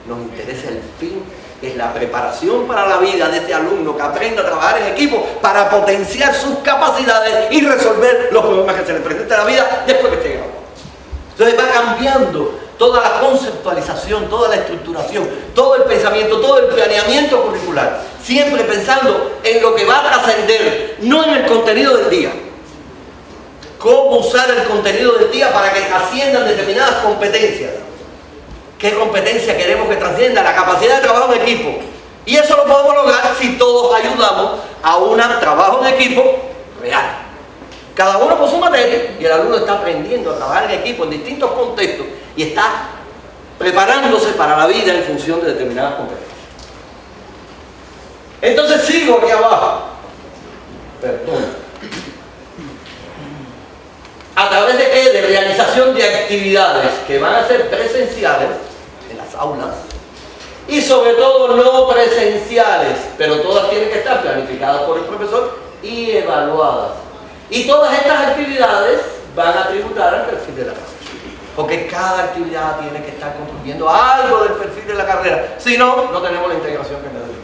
Nos interesa el fin, que es la preparación para la vida de este alumno que aprenda a trabajar en equipo para potenciar sus capacidades y resolver los problemas que se le presentan en la vida después que esté graduado. Entonces va cambiando toda la conceptualización, toda la estructuración, todo el pensamiento, todo el planeamiento curricular, siempre pensando en lo que va a trascender, no en el contenido del día. Cómo usar el contenido del día para que trasciendan determinadas competencias. ¿Qué competencia queremos que trascienda? La capacidad de trabajo en equipo. Y eso lo podemos lograr si todos ayudamos a un trabajo en equipo real. Cada uno con su materia y el alumno está aprendiendo a trabajar en equipo en distintos contextos y está preparándose para la vida en función de determinadas competencias. Entonces sigo aquí abajo. Perdón. ¿A través de qué? De realización de actividades que van a ser presenciales en las aulas y sobre todo no presenciales, pero todas tienen que estar planificadas por el profesor y evaluadas. Y todas estas actividades van a tributar al perfil de la carrera, porque cada actividad tiene que estar contribuyendo a algo del perfil de la carrera, si no, no tenemos la integración que necesitamos.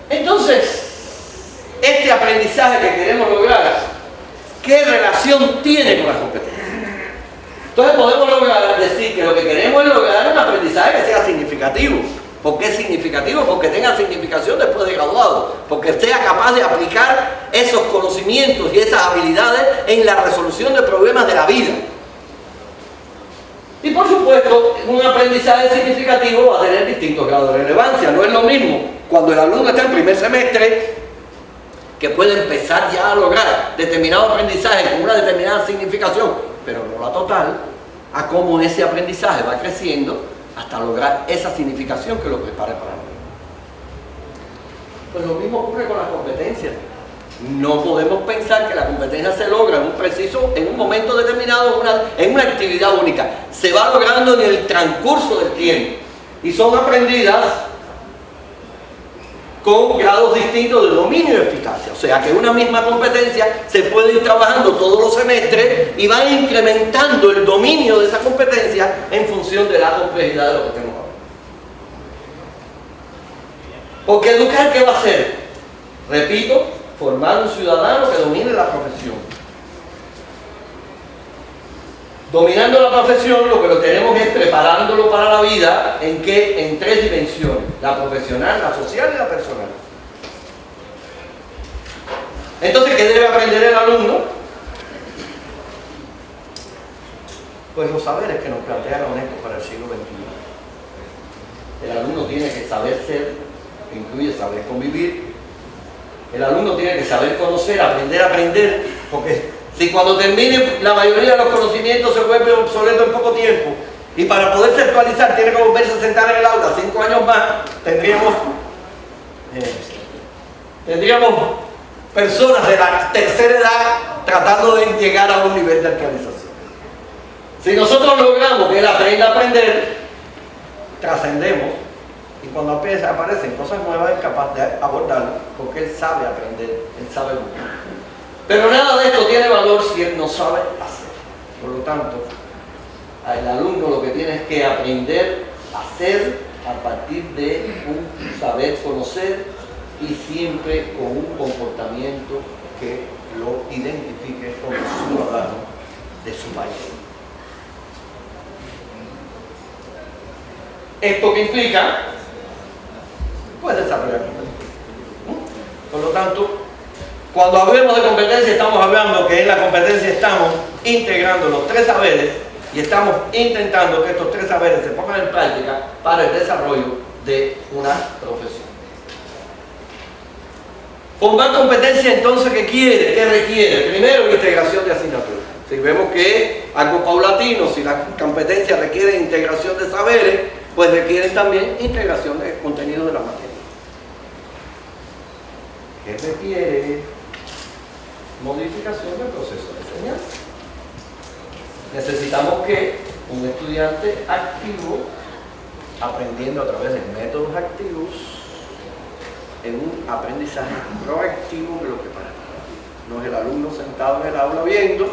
Entonces, este aprendizaje que queremos lograr, ¿qué relación tiene con las competencias? Entonces podemos lograr decir que lo que queremos es lograr un aprendizaje que sea significativo, ¿Por qué es significativo? Porque tenga significación después de graduado, porque sea capaz de aplicar esos conocimientos y esas habilidades en la resolución de problemas de la vida. Y por supuesto, un aprendizaje significativo va a tener distintos grados de relevancia. No es lo mismo cuando el alumno está en primer semestre, que puede empezar ya a lograr determinado aprendizaje con una determinada significación, pero no la total, a cómo ese aprendizaje va creciendo hasta lograr esa significación que lo prepare para la vida. Pues lo mismo ocurre con las competencias. No podemos pensar que la competencia se logra en un momento determinado, en una actividad única. Se va logrando en el transcurso del tiempo y son aprendidas con grados distintos de dominio y eficacia. O sea que una misma competencia se puede ir trabajando todos los semestres y va incrementando el dominio de esa competencia en función de la complejidad de lo que tenemos ahora. Porque educar, ¿qué va a hacer? Repito, formar un ciudadano que domine la profesión. Dominando la profesión, lo que lo tenemos es preparándolo para la vida. ¿En qué? En tres dimensiones: la profesional, la social y la personal. Entonces, ¿qué debe aprender el alumno? Pues los saberes que nos plantea la UNESCO para el siglo XXI. El alumno tiene que saber ser, que incluye saber convivir. El alumno tiene que saber conocer, aprender, porque si cuando termine la mayoría de los conocimientos se vuelve obsoleto en poco tiempo, y para poderse actualizar tiene que volverse a sentar en el aula 5 años más, tendríamos personas de la tercera edad tratando de llegar a un nivel de actualización. Si nosotros logramos que él aprenda a aprender, trascendemos, y cuando aparecen cosas nuevas es capaz de abordarlo, porque él sabe aprender, él sabe buscar. Pero nada de esto tiene valor si él no sabe hacer. Por lo tanto, el alumno lo que tiene es que aprender a hacer a partir de un saber conocer y siempre con un comportamiento que lo identifique como ciudadano de su país. ¿Esto qué implica? Pues desarrollar competencia. Por lo tanto, cuando hablemos de competencia, estamos hablando que en la competencia estamos integrando los tres saberes y estamos intentando que estos tres saberes se pongan en práctica para el desarrollo de una profesión. Formar competencia, entonces, ¿qué quiere? ¿Qué requiere? Primero, integración de asignaturas. Si vemos que es algo paulatino, si la competencia requiere integración de saberes, pues requiere también integración de contenido de la materia. ¿Qué requiere? Modificación del proceso de enseñanza. Necesitamos que un estudiante activo, aprendiendo a través de métodos activos, en un aprendizaje proactivo que lo prepara. No es el alumno sentado en el aula viendo,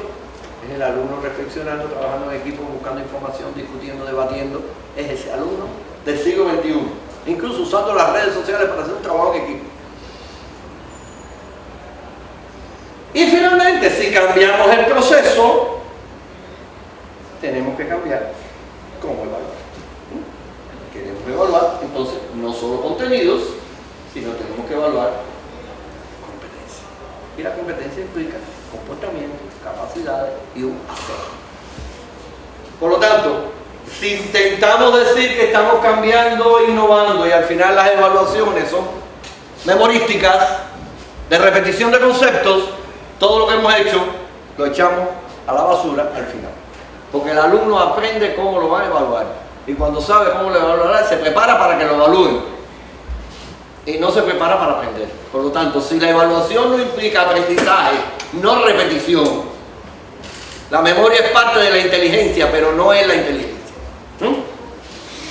es el alumno reflexionando, trabajando en equipo, buscando información, discutiendo, debatiendo. Es ese alumno del siglo XXI, incluso usando las redes sociales para hacer un trabajo en equipo. Y finalmente, si cambiamos el proceso, tenemos que cambiar cómo evaluar. Queremos evaluar, entonces, no solo contenidos, sino tenemos que evaluar competencia. Y la competencia implica comportamiento, capacidades y un hacer. Por lo tanto, si intentamos decir que estamos cambiando, innovando, y al final las evaluaciones son memorísticas, de repetición de conceptos, todo lo que hemos hecho lo echamos a la basura al final. Porque el alumno aprende cómo lo va a evaluar. Y cuando sabe cómo lo evaluará, se prepara para que lo evalúen. Y no se prepara para aprender. Por lo tanto, si la evaluación no implica aprendizaje, no repetición, la memoria es parte de la inteligencia, pero no es la inteligencia.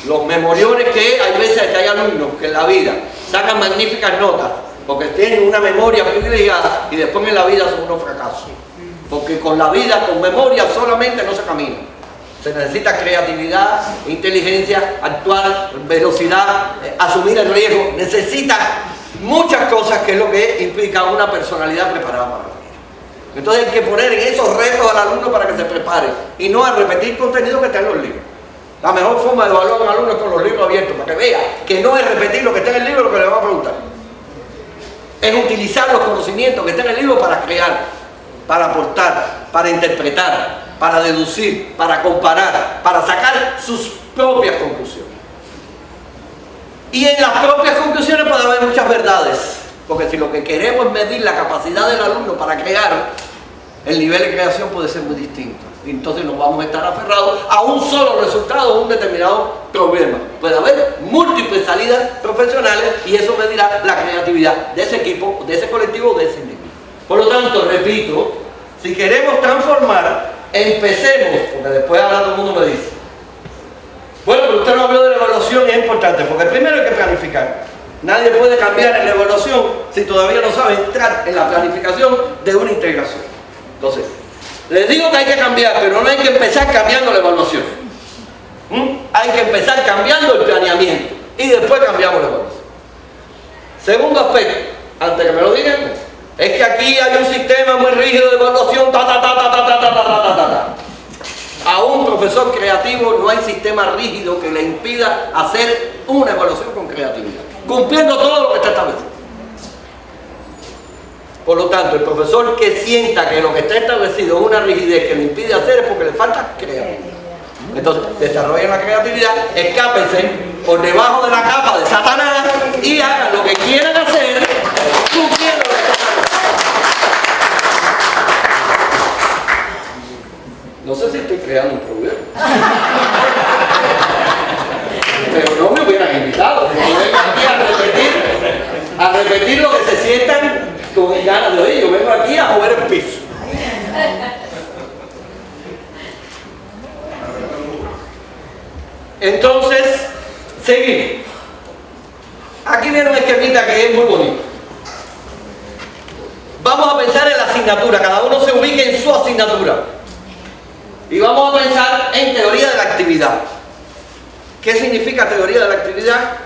Los memoriones que hay veces que hay alumnos que en la vida sacan magníficas notas porque tienen una memoria privilegiada y después en la vida son unos fracasos. Porque con la vida, con memoria solamente no se camina. Se necesita creatividad, inteligencia, actuar, velocidad, asumir el riesgo. Necesita muchas cosas que es lo que implica una personalidad preparada para la vida. Entonces hay que poner en esos retos al alumno para que se prepare y no a repetir contenido que está en los libros. La mejor forma de evaluar a un alumno es con los libros abiertos, para que vea que no es repetir lo que está en el libro lo que le van a preguntar. Es utilizar los conocimientos que están en el libro para crear, para aportar, para interpretar, para deducir, para comparar, para sacar sus propias conclusiones. Y en las propias conclusiones puede haber muchas verdades, porque si lo que queremos es medir la capacidad del alumno para crear, el nivel de creación puede ser muy distinto. Y entonces nos vamos a estar aferrados a un solo resultado, a un determinado problema. Puede haber múltiples salidas profesionales y eso medirá la creatividad de ese equipo, de ese colectivo, de ese individuo. Por lo tanto, repito, si queremos transformar, empecemos, porque después ahora todo el mundo me dice, bueno, pero usted no habló de la evaluación y es importante, porque primero hay que planificar. Nadie puede cambiar en la evaluación si todavía no sabe entrar en la planificación de una integración. Entonces, les digo que hay que cambiar, pero no hay que empezar cambiando la evaluación. Hay que empezar cambiando el planeamiento y después cambiamos la evaluación. Segundo aspecto, antes que me lo digan, es que aquí hay un sistema muy rígido de evaluación, A un profesor creativo no hay sistema rígido que le impida hacer una evaluación con creatividad, cumpliendo todo lo que está establecido. Por lo tanto, el profesor que sienta que lo que está establecido es una rigidez que le impide hacer es porque le falta creatividad. Entonces, desarrollen la creatividad, escápense por debajo de la capa de Satanás y hagan lo que quieran hacer, cumpliendo lo que está establecido. No sé si estoy creando un problema. Pero no me hubieran invitado. Yo vengo aquí a repetir lo que se sientan con ganas de oír. Yo vengo aquí a mover el piso. Entonces, seguimos. Aquí viene un esquemita que es muy bonito. Vamos a pensar en la asignatura. Cada uno se ubique en su asignatura. Y vamos a pensar en teoría de la actividad. ¿Qué significa teoría de la actividad?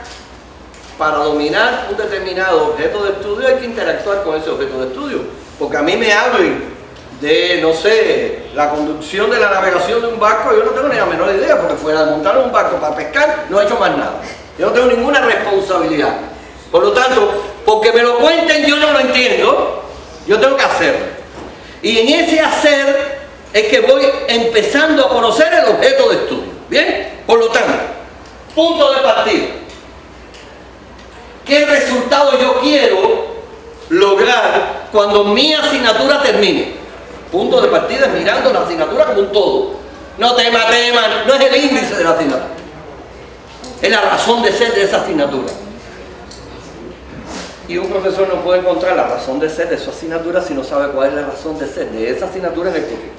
Para dominar un determinado objeto de estudio hay que interactuar con ese objeto de estudio. Porque a mí me hablen de, no sé, la conducción de la navegación de un barco, yo no tengo ni la menor idea, porque fuera de montar un barco para pescar, no he hecho más nada. Yo no tengo ninguna responsabilidad. Por lo tanto, porque me lo cuenten yo no lo entiendo, yo tengo que hacerlo. Y en ese hacer es que voy empezando a conocer el objeto de estudio. ¿Bien? Por lo tanto, punto de partida. ¿Qué resultado yo quiero lograr cuando mi asignatura termine? Punto de partida es mirando la asignatura como un todo. No tema, no es el índice de la asignatura. Es la razón de ser de esa asignatura. Y un profesor no puede encontrar la razón de ser de su asignatura si no sabe cuál es la razón de ser de esa asignatura en el currículum.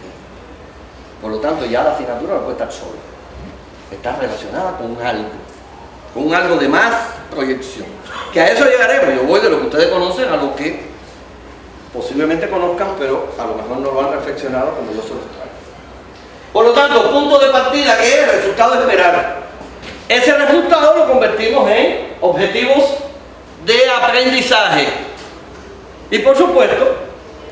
Por lo tanto, ya la asignatura no puede estar sola. Está relacionada con algo de más proyección. Que a eso llegaremos. Yo voy de lo que ustedes conocen a lo que posiblemente conozcan, pero a lo mejor no lo han reflexionado como yo se los traigo. Por lo tanto, punto de partida, que es el resultado de esperar. Ese resultado lo convertimos en objetivos de aprendizaje. Y por supuesto,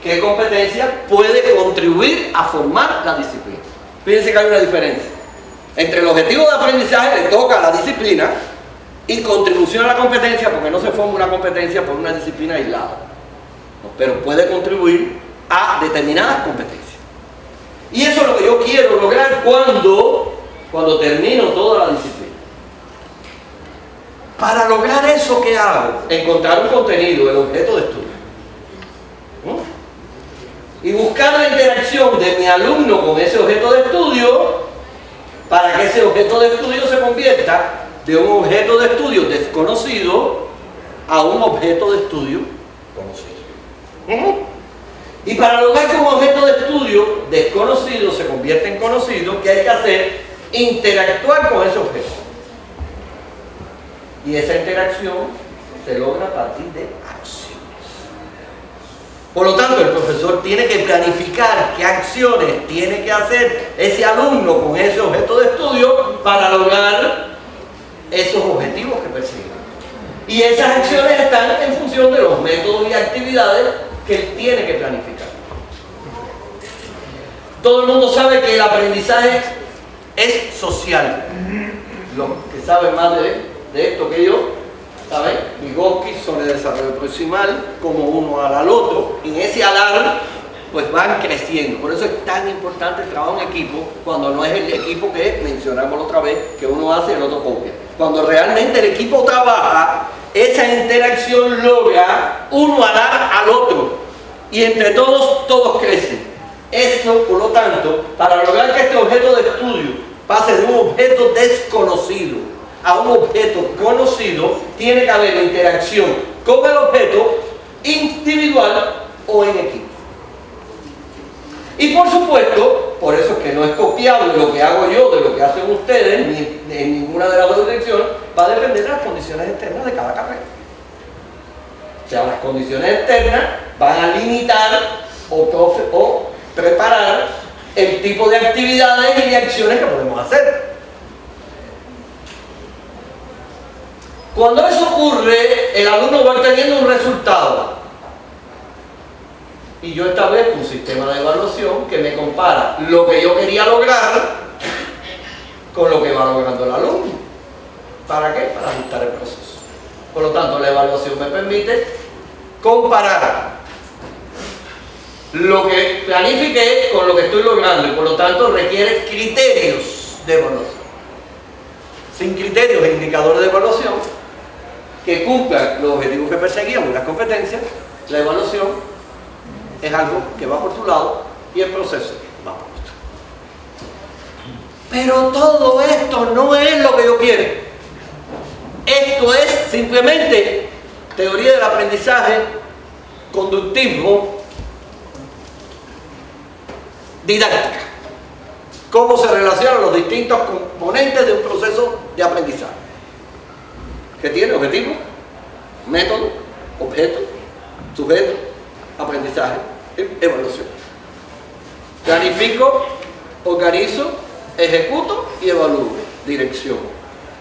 ¿qué competencia puede contribuir a formar la disciplina? Fíjense que hay una diferencia. Entre el objetivo de aprendizaje le toca a la disciplina y contribución a la competencia, porque no se forma una competencia por una disciplina aislada, ¿no? Pero puede contribuir a determinadas competencias. Y eso es lo que yo quiero lograr cuando termino toda la disciplina. Para lograr eso, ¿qué hago? Encontrar un contenido, el objeto de estudio. Y buscar la interacción de mi alumno con ese objeto de estudio para que ese objeto de estudio se convierta de un objeto de estudio desconocido a un objeto de estudio conocido. Y para lograr que un objeto de estudio desconocido se convierta en conocido, ¿qué hay que hacer? Interactuar con ese objeto. Y esa interacción se logra a partir de acciones. Por lo tanto, el profesor tiene que planificar qué acciones tiene que hacer ese alumno con ese objeto de estudio para lograr esos objetivos que persigue. Y esas acciones están en función de los métodos y actividades que él tiene que planificar. Todo el mundo sabe que el aprendizaje es social. los que saben más de esto que yo, ¿saben? Vygotsky son el desarrollo proximal, como uno ala al otro, y en ese alar pues van creciendo. Por eso es tan importante el trabajo en equipo, cuando no es el equipo que mencionamos otra vez, que uno hace y el otro copia. Cuando realmente el equipo trabaja, esa interacción logra uno alar al otro, y entre todos crecen. Esto, por lo tanto, para lograr que este objeto de estudio pase de un objeto desconocido a un objeto conocido, tiene que haber interacción con el objeto individual o en equipo. Y por supuesto, por eso es que no es copiable lo que hago yo de lo que hacen ustedes, ni en ninguna de las dos direcciones, va a depender de las condiciones externas de cada carrera. O sea, las condiciones externas van a limitar o preparar el tipo de actividades y de acciones que podemos hacer. Cuando eso ocurre, el alumno va obteniendo un resultado. Y yo establezco un sistema de evaluación que me compara lo que yo quería lograr con lo que va logrando el alumno. ¿Para qué? Para ajustar el proceso. Por lo tanto, la evaluación me permite comparar lo que planifiqué con lo que estoy logrando, y por lo tanto requiere criterios de evaluación. Sin criterios e indicadores de evaluación que cumplan los objetivos que perseguíamos y las competencias, la evaluación es algo que va por su lado y el proceso va por otro. Pero todo esto no es lo que yo quiero. Esto es simplemente teoría del aprendizaje, conductismo, didáctica. Cómo se relacionan los distintos componentes de un proceso de aprendizaje. Que tiene objetivo, método, objeto, sujeto, aprendizaje, evaluación. Planifico, organizo, ejecuto y evalúo. Dirección.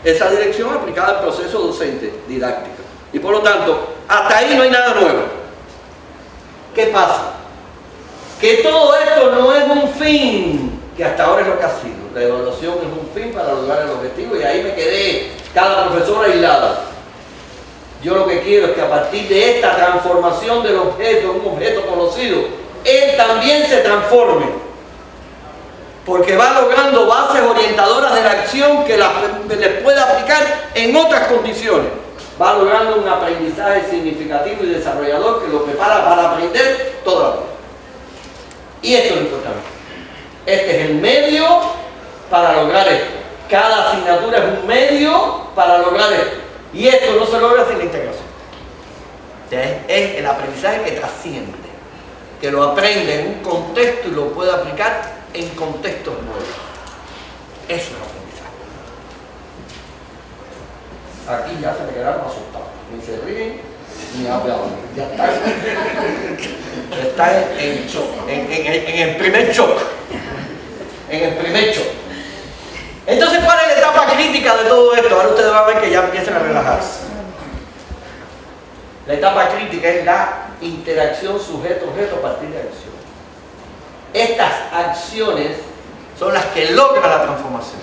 Esa dirección aplicada al proceso docente, didáctica. Y por lo tanto, hasta ahí no hay nada nuevo. ¿Qué pasa? Que todo esto no es un fin, que hasta ahora es lo que ha sido. La evaluación es un fin para lograr el objetivo, y ahí me quedé, cada profesor aislada. Yo lo que quiero es que a partir de esta transformación del objeto en un objeto conocido, él también se transforme, porque va logrando bases orientadoras de la acción que les puede aplicar en otras condiciones. Va logrando un aprendizaje significativo y desarrollador que lo prepara para aprender toda la vida. Y esto es lo importante. Este es el medio para lograr esto. Cada asignatura es un medio para lograr esto. Y esto no se logra sin la integración. Es el aprendizaje que trasciende, que lo aprende en un contexto y lo puede aplicar en contextos nuevos. Eso es aprendizaje. Aquí ya se me quedaron asustados. Ni se ríen, ni aplauden. Ya están en shock, en el primer shock. En el primer shock. Entonces, ¿cuál es la etapa crítica de todo esto? Ahora ustedes van a ver que ya empiezan a relajarse. La etapa crítica es la interacción sujeto-objeto a partir de acción. Estas acciones son las que logran la transformación.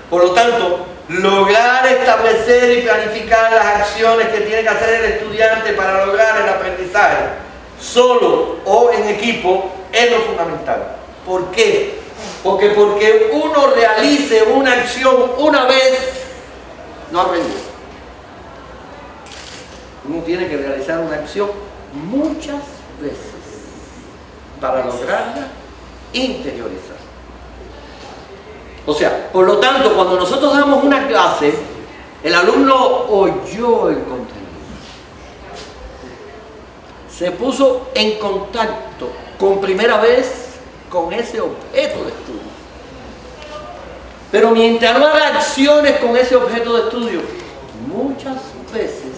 Por lo tanto, lograr establecer y planificar las acciones que tiene que hacer el estudiante para lograr el aprendizaje, solo o en equipo, es lo fundamental. ¿Por qué? Porque uno realice una acción una vez, no aprendió. Uno tiene que realizar una acción muchas veces para lograrla interiorizar. O sea, por lo tanto, cuando nosotros damos una clase, el alumno oyó el contenido, se puso en contacto con primera vez con ese objeto de estudio. Pero mientras no haga acciones con ese objeto de estudio, muchas veces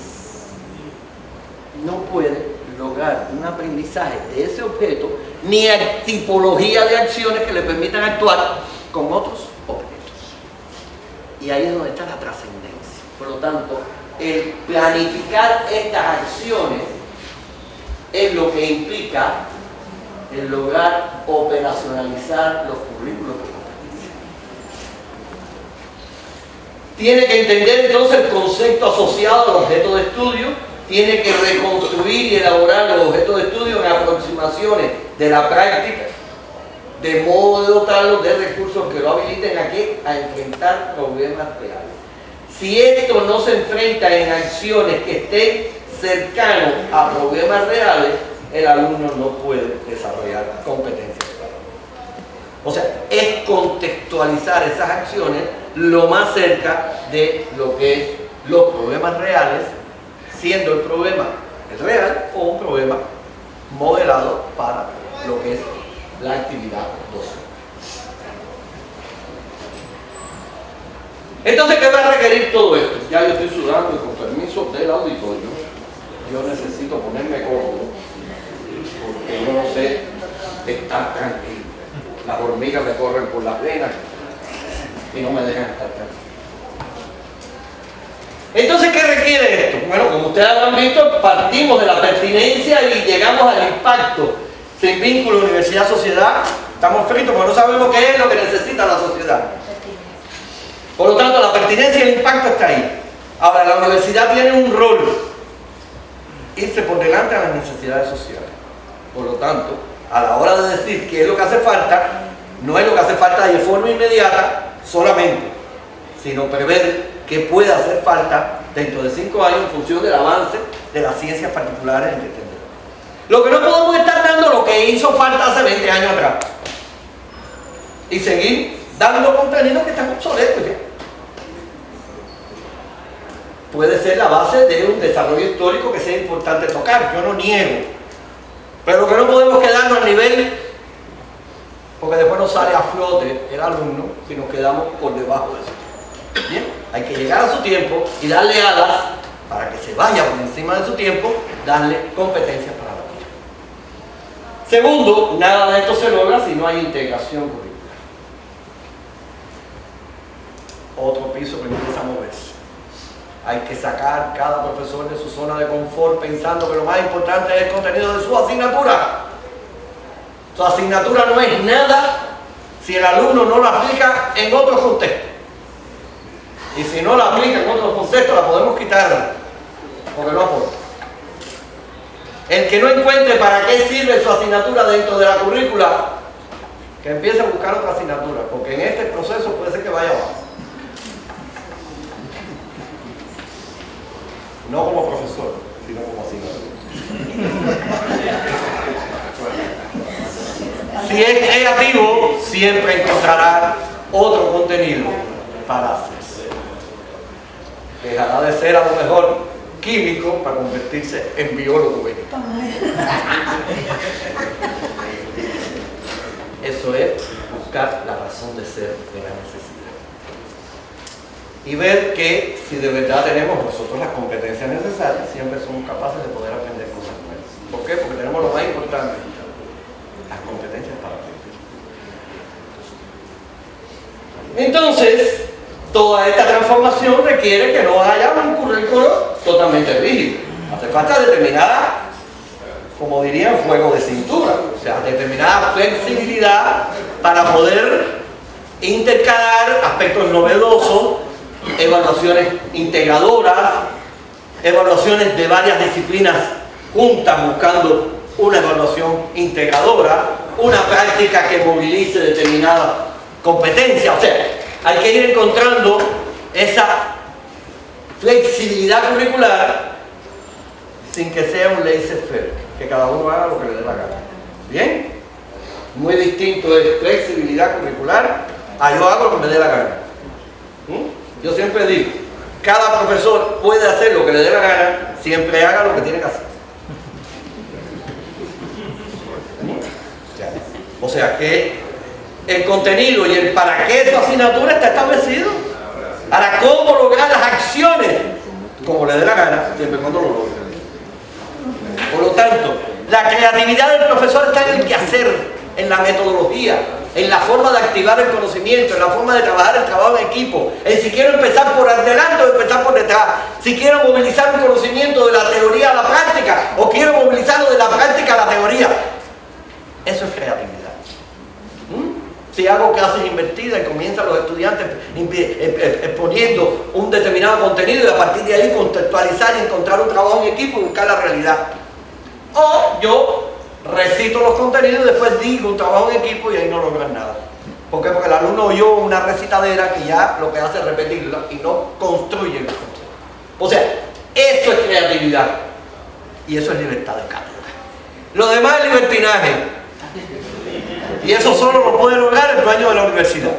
no puede lograr un aprendizaje de ese objeto, ni tipología de acciones que le permitan actuar con otros objetos. Y ahí es donde está la trascendencia. Por lo tanto, el planificar estas acciones es lo que implica el lograr operacionalizar los currículos de competencia. tiene que entender entonces el concepto asociado al objeto de estudio, tiene que reconstruir y elaborar los objetos de estudio en aproximaciones de la práctica, de modo de dotarlos de recursos que lo habiliten a enfrentar problemas reales. Si esto no se enfrenta en acciones que estén cercanos a problemas reales, el alumno no puede desarrollar competencias. O sea, es contextualizar esas acciones lo más cerca de lo que es los problemas reales, siendo el problema el real o un problema modelado para lo que es la actividad docente. Entonces, ¿qué va a requerir todo esto? Ya yo estoy sudando y con permiso del auditorio, yo necesito ponerme cómodo porque yo no sé estar tranquilo. Las hormigas me corren por las venas y no me dejan estar tranquilo. Entonces, ¿qué requiere esto? Bueno, como ustedes habrán visto, partimos de la pertinencia y llegamos al impacto. Sin vínculo universidad-sociedad, estamos fritos porque no sabemos qué es lo que necesita la sociedad. Por lo tanto, la pertinencia y el impacto está ahí. Ahora, la universidad tiene un rol, irse por delante a las necesidades sociales. Por lo tanto, a la hora de decir qué es lo que hace falta, no es lo que hace falta de forma inmediata solamente, sino prever qué puede hacer falta dentro de 5 años en función del avance de las ciencias particulares en que tenemos. Lo que no podemos estar dando lo que hizo falta hace 20 años atrás y seguir dando contenidos que están obsoletos ya. Puede ser la base de un desarrollo histórico que sea importante tocar, yo no niego, pero lo que no podemos quedarnos al nivel, porque después nos sale a flote el alumno si nos quedamos por debajo de eso. Bien, hay que llegar a su tiempo y darle alas para que se vaya por encima de su tiempo, darle competencias para la vida. Segundo, nada de esto se logra si no hay integración curricular. Otro piso que empieza a moverse. Hay que sacar cada profesor de su zona de confort pensando que lo más importante es el contenido de su asignatura. Su asignatura no es nada si el alumno no la aplica en otros contextos. Y si no la aplica en otros contextos, la podemos quitar porque no aporta. El que no encuentre para qué sirve su asignatura dentro de la currícula, que empiece a buscar otra asignatura, porque en este proceso puede ser que vaya abajo. No como profesor, sino como asignatura. Si es creativo, siempre encontrará otro contenido para hacerse. Dejará de ser a lo mejor químico para convertirse en biólogo vegetal. Eso es buscar la razón de ser de la necesidad. Y ver que si de verdad tenemos nosotros las competencias necesarias, siempre somos capaces de poder aprender cosas nuevas. ¿Por qué? Porque tenemos lo más importante, las competencias para aprender. Entonces, toda esta transformación requiere que no haya un currículo totalmente rígido. Hace falta determinada, como dirían, juego de cintura, o sea, determinada flexibilidad para poder intercalar aspectos novedosos, evaluaciones integradoras, evaluaciones de varias disciplinas juntas buscando una evaluación integradora, una práctica que movilice determinada competencia. O sea, hay que ir encontrando esa flexibilidad curricular sin que sea un laissez-faire, que cada uno haga lo que le dé la gana. ¿Bien? Muy distinto es flexibilidad curricular a yo hago lo que me dé la gana. Yo siempre digo, cada profesor puede hacer lo que le dé la gana, siempre haga lo que tiene que hacer. O sea que el contenido y el para qué de su asignatura está establecido. Ahora, ¿cómo lograr las acciones? Como le dé la gana, siempre y cuando lo logre. Por lo tanto, la creatividad del profesor está en el quehacer, en la metodología, en la forma de activar el conocimiento, en la forma de trabajar el trabajo en equipo, en si quiero empezar por adelante o empezar por detrás, si quiero movilizar un conocimiento de la teoría a la práctica o quiero movilizarlo de la práctica a la teoría. Eso es creatividad. Si hago clases invertidas y comienzan los estudiantes exponiendo un determinado contenido y a partir de ahí contextualizar y encontrar un trabajo en equipo y buscar la realidad. O yo recito los contenidos y después digo un trabajo en equipo y ahí no logran nada. ¿Por qué? Porque el alumno oyó una recitadera que ya lo que hace es repetirla y no construye el concepto. O sea, eso es creatividad y eso es libertad de cátedra. Lo demás es libertinaje. Y eso solo lo puede lograr el dueño de la universidad.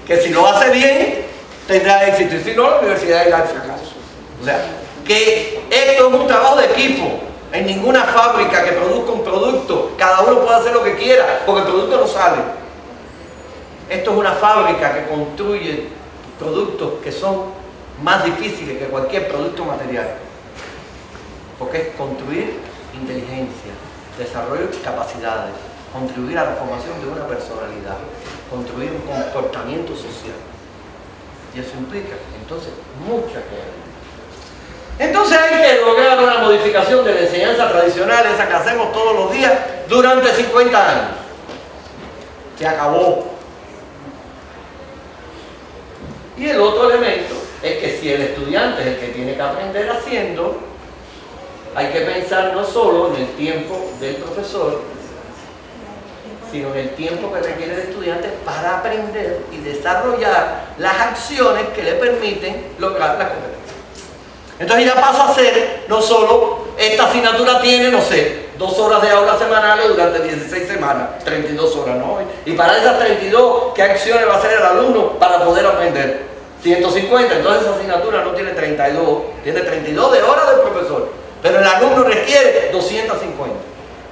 Que si lo hace bien, tendrá éxito. Y si no, la universidad irá al fracaso. O sea, que esto es un trabajo de equipo. En ninguna fábrica que produzca un producto, cada uno puede hacer lo que quiera, porque el producto no sale. Esto es una fábrica que construye productos que son más difíciles que cualquier producto material. Porque es construir inteligencia, desarrollo de capacidades, contribuir a la formación de una personalidad, construir un comportamiento social. Y eso implica, entonces, mucha creatividad. Entonces hay que lograr una modificación de la enseñanza tradicional, esa que hacemos todos los días durante 50 años. Se acabó. Y el otro elemento es que si el estudiante es el que tiene que aprender haciendo, hay que pensar no solo en el tiempo del profesor, sino en el tiempo que requiere el estudiante para aprender y desarrollar las acciones que le permiten lograr la competencia. Entonces ya pasa a ser, no solo, esta asignatura tiene, no sé, 2 horas de aula semanales durante 16 semanas, 32 horas, ¿no? Y para esas 32, ¿qué acciones va a hacer el alumno para poder aprender? 150, entonces esa asignatura no tiene 32, tiene 32 de horas del profesor, pero el alumno requiere 250.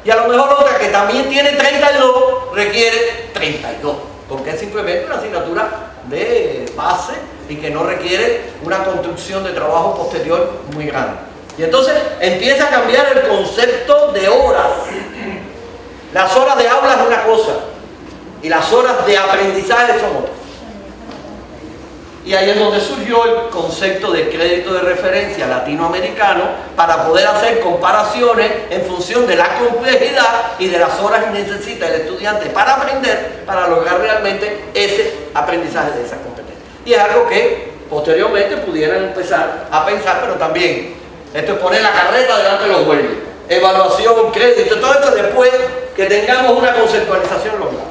Y a lo mejor otra que también tiene 32, requiere 32, porque es simplemente una asignatura de base y que no requiere una construcción de trabajo posterior muy grande. Y entonces empieza a cambiar el concepto de horas. Las horas de aula es una cosa y las horas de aprendizaje son otras. Y ahí es donde surgió el concepto de crédito de referencia latinoamericano para poder hacer comparaciones en función de la complejidad y de las horas que necesita el estudiante para aprender, para lograr realmente ese aprendizaje de esa competencia. Y es algo que posteriormente pudieran empezar a pensar, pero también esto es poner la carreta delante de los bueyes. Evaluación, crédito, todo esto después que tengamos una conceptualización lograda.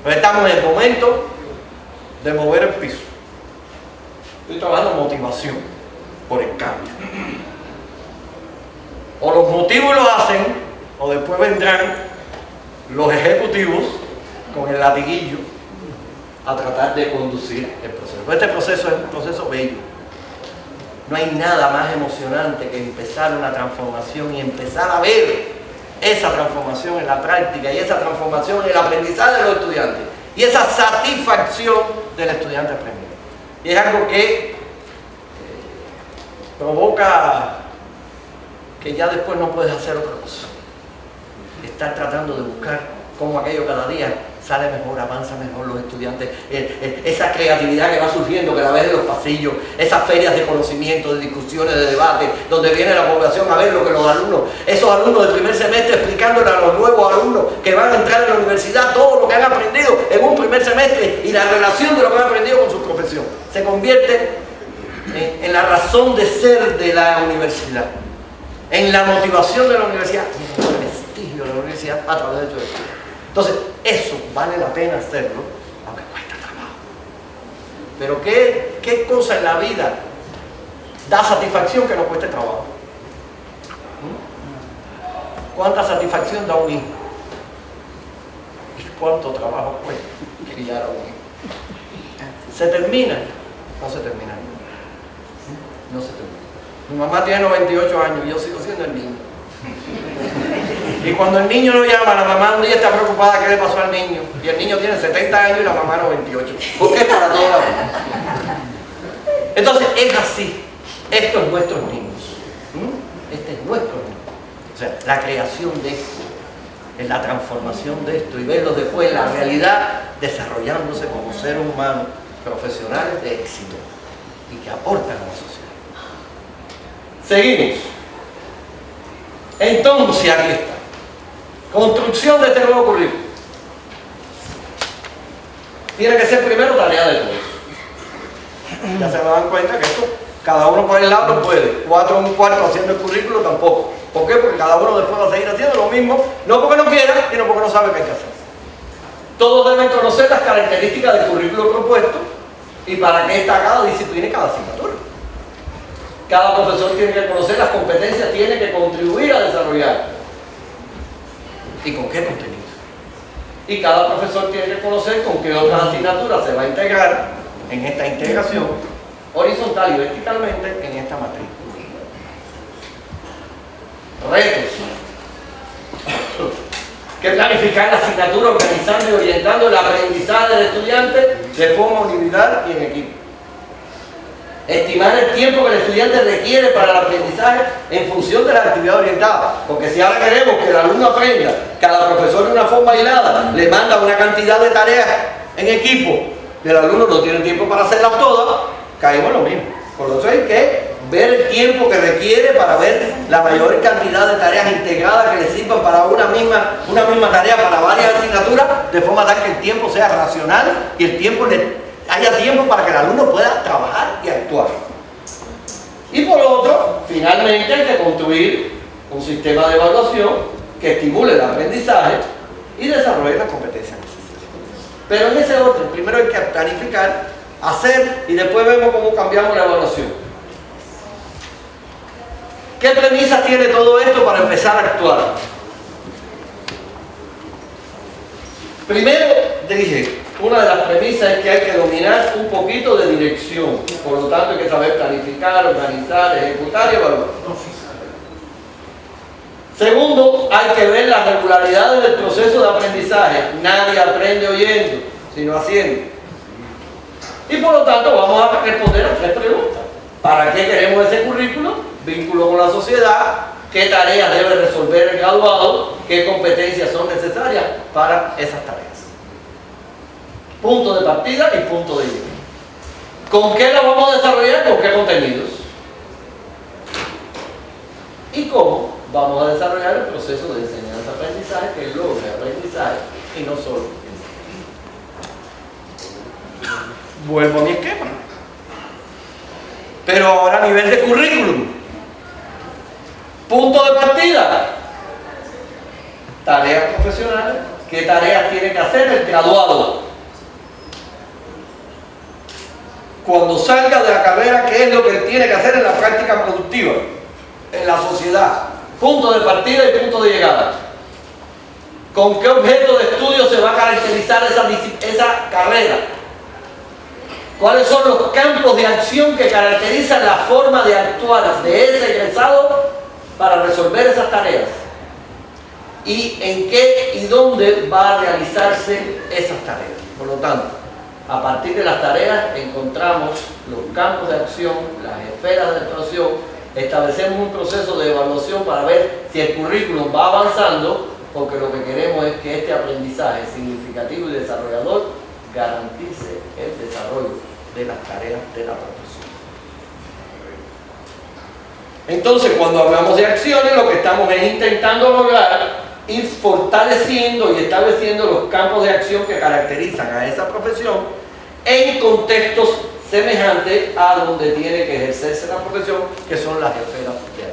Pero estamos en el momento de mover el piso. Estoy trabajando en motivación por el cambio. O los motivos lo hacen, o después vendrán los ejecutivos con el latiguillo a tratar de conducir el proceso. Pero este proceso es un proceso bello. No hay nada más emocionante que empezar una transformación y empezar a ver esa transformación en la práctica y esa transformación en el aprendizaje de los estudiantes y esa satisfacción del estudiante aprendido. Y es algo que provoca que ya después no puedes hacer otra cosa. Estar tratando de buscar cómo aquello cada día sale mejor, avanza mejor los estudiantes, esa creatividad que va surgiendo, que la ves en los pasillos, esas ferias de conocimiento, de discusiones, de debate, donde viene la población a ver lo que los alumnos, esos alumnos del primer semestre explicándole a los nuevos alumnos que van a entrar en la universidad todo lo que han aprendido en un primer semestre y la relación de lo que han aprendido con su profesión. Se convierte en la razón de ser de la universidad, en la motivación de la universidad, en el prestigio de la universidad a través de su estudio. Entonces, eso vale la pena hacerlo, aunque cuesta trabajo. Pero ¿qué cosa en la vida da satisfacción que no cueste trabajo? ¿Cuánta satisfacción da un hijo? ¿Y cuánto trabajo cuesta criar a un hijo? ¿Se termina? No se termina. No se termina. Mi mamá tiene 98 años y yo sigo siendo el niño. Y cuando el niño lo llama, la mamá un día está preocupada qué le pasó al niño. Y el niño tiene 70 años y la mamá 98. Porque es para toda la vida. Entonces es así. Estos nuestros niños. Este es nuestro niño. O sea, la creación de esto, en la transformación de esto y verlos después en la realidad desarrollándose como seres humanos profesionales de éxito y que aportan a la sociedad. Seguimos. Entonces aquí está. Construcción de este nuevo currículo. tiene que ser primero tarea de todos. Ya se dan cuenta que esto, cada uno por el lado no puede. 4 en un cuarto haciendo el currículo tampoco. ¿Por qué? Porque cada uno después va a seguir haciendo lo mismo, no porque no quiera, sino porque no sabe qué hay que hacer. Todos deben conocer las características del currículo propuesto y para qué está cada disciplina y cada asignatura. Cada profesor tiene que conocer las competencias, tiene que contribuir a desarrollar. ¿Y con qué contenido? Y cada profesor tiene que conocer con qué otras asignaturas se va a integrar en esta integración horizontal y verticalmente en esta matriz. Retos. Que planificar la asignatura organizando y orientando el aprendizaje del estudiante de forma individual y en equipo. Estimar el tiempo que el estudiante requiere para el aprendizaje en función de la actividad orientada. Porque si ahora queremos que el alumno aprenda, cada profesor de una forma aislada le manda una cantidad de tareas en equipo, y el alumno no tiene tiempo para hacerlas todas, caemos en lo mismo. Por lo tanto hay que ver el tiempo que requiere para ver la mayor cantidad de tareas integradas que le sirvan para una misma tarea para varias asignaturas, de forma tal que el tiempo sea racional y el tiempo haya tiempo para que el alumno pueda trabajar y actuar. Y por otro, finalmente hay que construir un sistema de evaluación que estimule el aprendizaje y desarrolle las competencias necesarias. Pero en ese orden, primero hay que planificar, hacer y después vemos cómo cambiamos la evaluación. ¿Qué premisas tiene todo esto para empezar a actuar? Primero, dije, una de las premisas es que hay que dominar un poquito de dirección. Por lo tanto, hay que saber planificar, organizar, ejecutar y evaluar. Segundo, hay que ver las regularidades del proceso de aprendizaje. Nadie aprende oyendo, sino haciendo. Y por lo tanto, vamos a responder a 3 preguntas. ¿Para qué queremos ese currículo? Vínculo con la sociedad, qué tareas debe resolver el graduado, qué competencias son necesarias para esas tareas. Punto de partida y punto de llegada. ¿Con qué lo vamos a desarrollar? ¿Con qué contenidos? ¿Y cómo vamos a desarrollar el proceso de enseñanza-aprendizaje que logre aprendizaje y no solo enseñanza? Vuelvo a mi esquema. Pero ahora a nivel de currículum. Punto de partida. Tareas profesionales. ¿Qué tareas tiene que hacer el graduado? Cuando salga de la carrera, ¿qué es lo que él tiene que hacer en la práctica productiva? En la sociedad. Punto de partida y punto de llegada. ¿Con qué objeto de estudio se va a caracterizar esa carrera? ¿Cuáles son los campos de acción que caracterizan la forma de actuar de ese egresado para resolver esas tareas? ¿Y en qué y dónde va a realizarse esas tareas? Por lo tanto, a partir de las tareas encontramos los campos de acción, las esferas de actuación, establecemos un proceso de evaluación para ver si el currículum va avanzando, porque lo que queremos es que este aprendizaje significativo y desarrollador garantice el desarrollo de las tareas de la profesión. Entonces, cuando hablamos de acciones, lo que estamos es intentando lograr ir fortaleciendo y estableciendo los campos de acción que caracterizan a esa profesión en contextos semejantes a donde tiene que ejercerse la profesión, que son las esferas de actuación.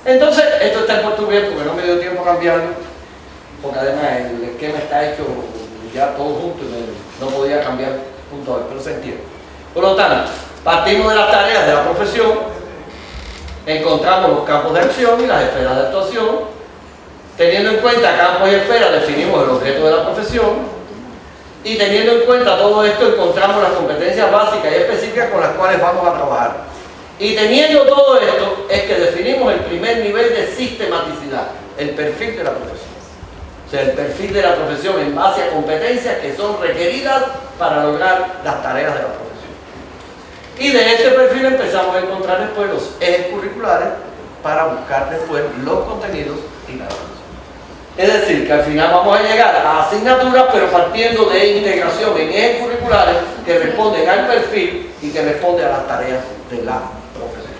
Entonces, esto está en portugués porque no me dio tiempo a cambiarlo, porque además el esquema está hecho ya todo junto y no podía cambiar puntual, pero se entiende. Por lo tanto, partimos de las tareas de la profesión, encontramos los campos de acción y las esferas de actuación. Teniendo en cuenta campos y esferas, definimos el objeto de la profesión. Y teniendo en cuenta todo esto, encontramos las competencias básicas y específicas con las cuales vamos a trabajar. Y teniendo todo esto, es que definimos el primer nivel de sistematicidad, el perfil de la profesión. O sea, el perfil de la profesión en base a competencias que son requeridas para lograr las tareas de la profesión. Y de este perfil empezamos a encontrar después los ejes curriculares para buscar después los contenidos y la evaluación. Es decir, que al final vamos a llegar a asignaturas, pero partiendo de integración en ejes curriculares que responden al perfil y que responden a las tareas de la profesión.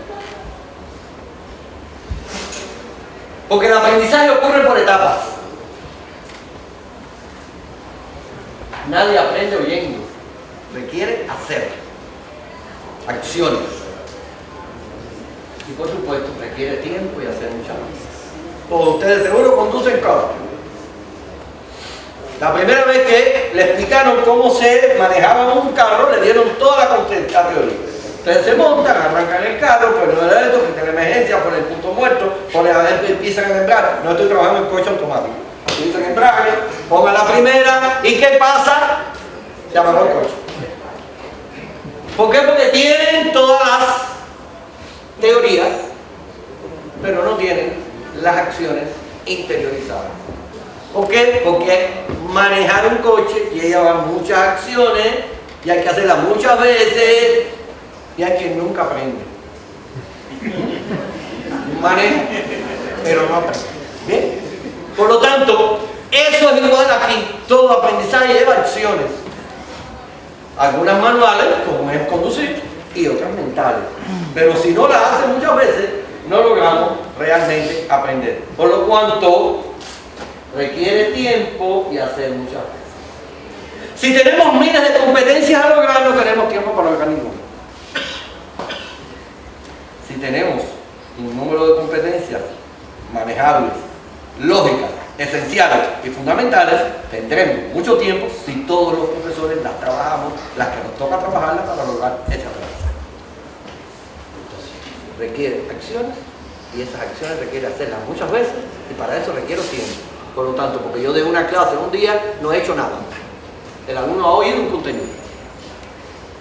Porque el aprendizaje ocurre por etapas. Nadie aprende oyendo. Requiere hacer. Acciones. Y por supuesto requiere tiempo y hacer muchas cosas. Todos ustedes seguro conducen carro. La primera vez que le explicaron cómo se manejaba un carro, le dieron toda la teoría. Entonces se montan, arrancan el carro, pues no era esto, que tiene emergencia, por el punto muerto, ponen a ver, empiezan a embrague. No estoy trabajando en coche automático. Empiezan a embrague, pongan la primera, ¿y qué pasa? Se amarró el coche. ¿Por qué? Porque tienen todas las teorías, pero no tienen las acciones interiorizadas. ¿Por qué? Porque manejar un coche lleva muchas acciones y hay que hacerlas muchas veces y hay quien nunca aprende. Maneja, pero no aprende. ¿Bien? Por lo tanto, eso es igual aquí. Todo aprendizaje lleva acciones. Algunas manuales, como es conducir, y otras mentales. Pero si no las hace muchas veces, no logramos realmente aprender. Por lo cuanto, requiere tiempo y hacer muchas veces. Si tenemos miles de competencias a lograr, no tenemos tiempo para lograr ninguna. Si tenemos un número de competencias manejables, lógicas, esenciales y fundamentales, tendremos mucho tiempo si todos los profesores las trabajamos, las que nos toca trabajarlas para lograr esa aprendizaje. Entonces, requiere acciones y esas acciones requiere hacerlas muchas veces y para eso requiero tiempo. Por lo tanto, porque yo de una clase un día no he hecho nada. El alumno ha oído un contenido,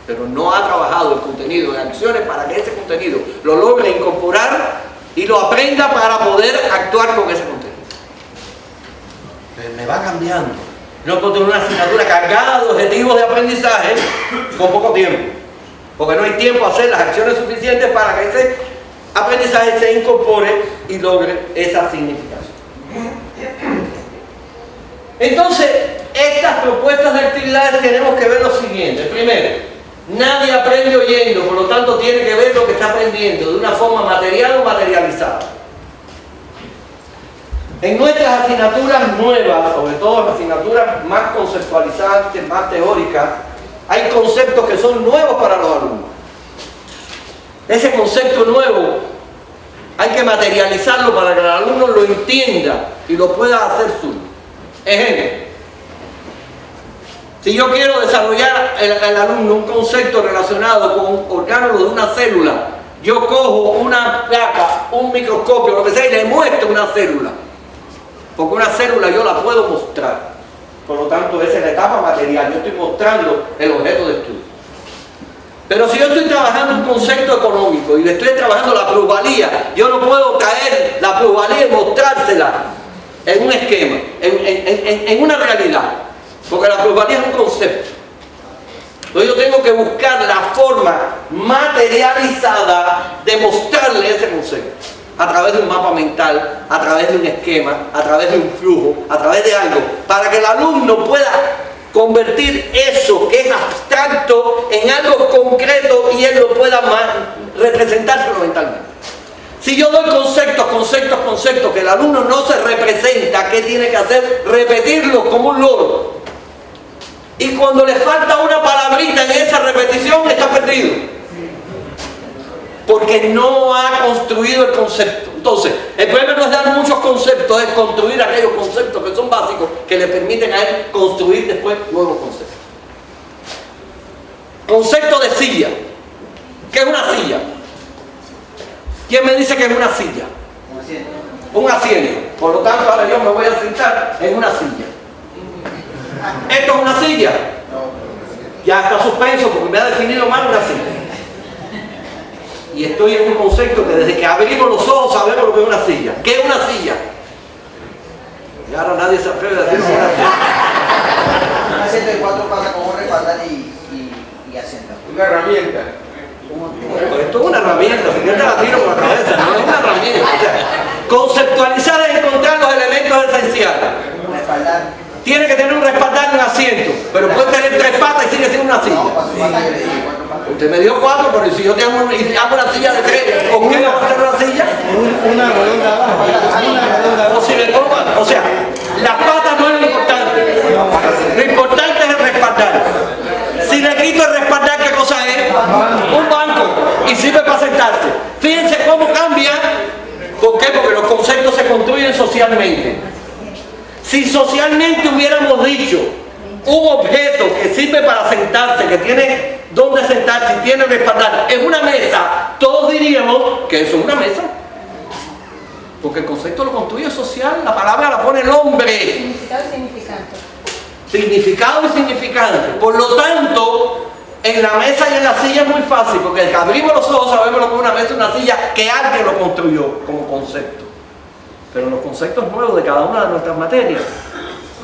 pero no ha trabajado el contenido en acciones para que ese contenido lo logre incorporar y lo aprenda para poder actuar con ese contenido. Entonces me va cambiando. No puedo tener una asignatura cargada de objetivos de aprendizaje con poco tiempo, porque no hay tiempo a hacer las acciones suficientes para que ese aprendizaje se incorpore y logre esa significación. Entonces, estas propuestas de actividades tenemos que ver lo siguiente. Primero, nadie aprende oyendo, por lo tanto tiene que ver lo que está aprendiendo de una forma material o materializada. En nuestras asignaturas nuevas, sobre todo las asignaturas más conceptualizantes, más teóricas, hay conceptos que son nuevos para los alumnos. Ese concepto nuevo hay que materializarlo para que el alumno lo entienda y lo pueda hacer suyo. Ejemplo, si yo quiero desarrollar el alumno un concepto relacionado con orgánulos de una célula, yo cojo una placa, un microscopio, lo que sea, y le muestro una célula. Porque una célula yo la puedo mostrar. Por lo tanto, esa es la etapa material. Yo estoy mostrando el objeto de estudio. Pero si yo estoy trabajando un concepto económico y le estoy trabajando la plusvalía, yo no puedo caer la plusvalía y mostrársela en un esquema, en una realidad. Porque la plusvalía es un concepto. Entonces yo tengo que buscar la forma materializada de mostrarle ese concepto. A través de un mapa mental, a través de un esquema, a través de un flujo, a través de algo, para que el alumno pueda convertir eso que es abstracto en algo concreto y él lo pueda representárselo mentalmente. Si yo doy conceptos, que el alumno no se representa, ¿qué tiene que hacer? Repetirlos como un loro. Y cuando le falta una palabrita en esa repetición, está perdido. Porque no ha construido el concepto. Entonces, el problema no es dar muchos conceptos, es construir aquellos conceptos que son básicos, que le permiten a él construir después nuevos conceptos. Concepto de silla. ¿Qué es una silla? ¿Quién me dice que es una silla? Un asiento. Un asiento. Por lo tanto, ahora yo me voy a sentar en una silla. ¿Esto es una silla? Ya está suspenso porque me ha definido mal una silla. Y estoy en un concepto que desde que abrimos los ojos sabemos lo que es una silla. ¿Qué es una silla? Y ahora nadie se atreve a decir una silla. Un asiento de 4 patas con un respaldar y asiento. Una herramienta. Esto es una herramienta, si no te la tiro por la cabeza, no es una herramienta. O sea, conceptualizar es encontrar los elementos esenciales. Un respaldar. Tiene que tener un respaldar en un asiento, pero puede tener 3 patas y sigue siendo una silla. No, 4 patas yo le digo 4 patas. Usted me dio 4, pero si yo te hago una silla de 3, ¿con qué va a hacer una silla? Una redonda abajo. Una redonda abajo. O si le pongo, o sea, las patas no es lo importante. Lo importante es el respaldar. socialmente. Si socialmente hubiéramos dicho un objeto que sirve para sentarse, que tiene donde sentarse y tiene respaldar, en una mesa, todos diríamos que eso es una mesa. Porque el concepto lo construye social, la palabra la pone el hombre. Significado y significante. Significado y significante. Por lo tanto, en la mesa y en la silla es muy fácil, porque el que abrimos los ojos sabemos lo que es una mesa y una silla, que alguien lo construyó como concepto. Pero los conceptos nuevos de cada una de nuestras materias,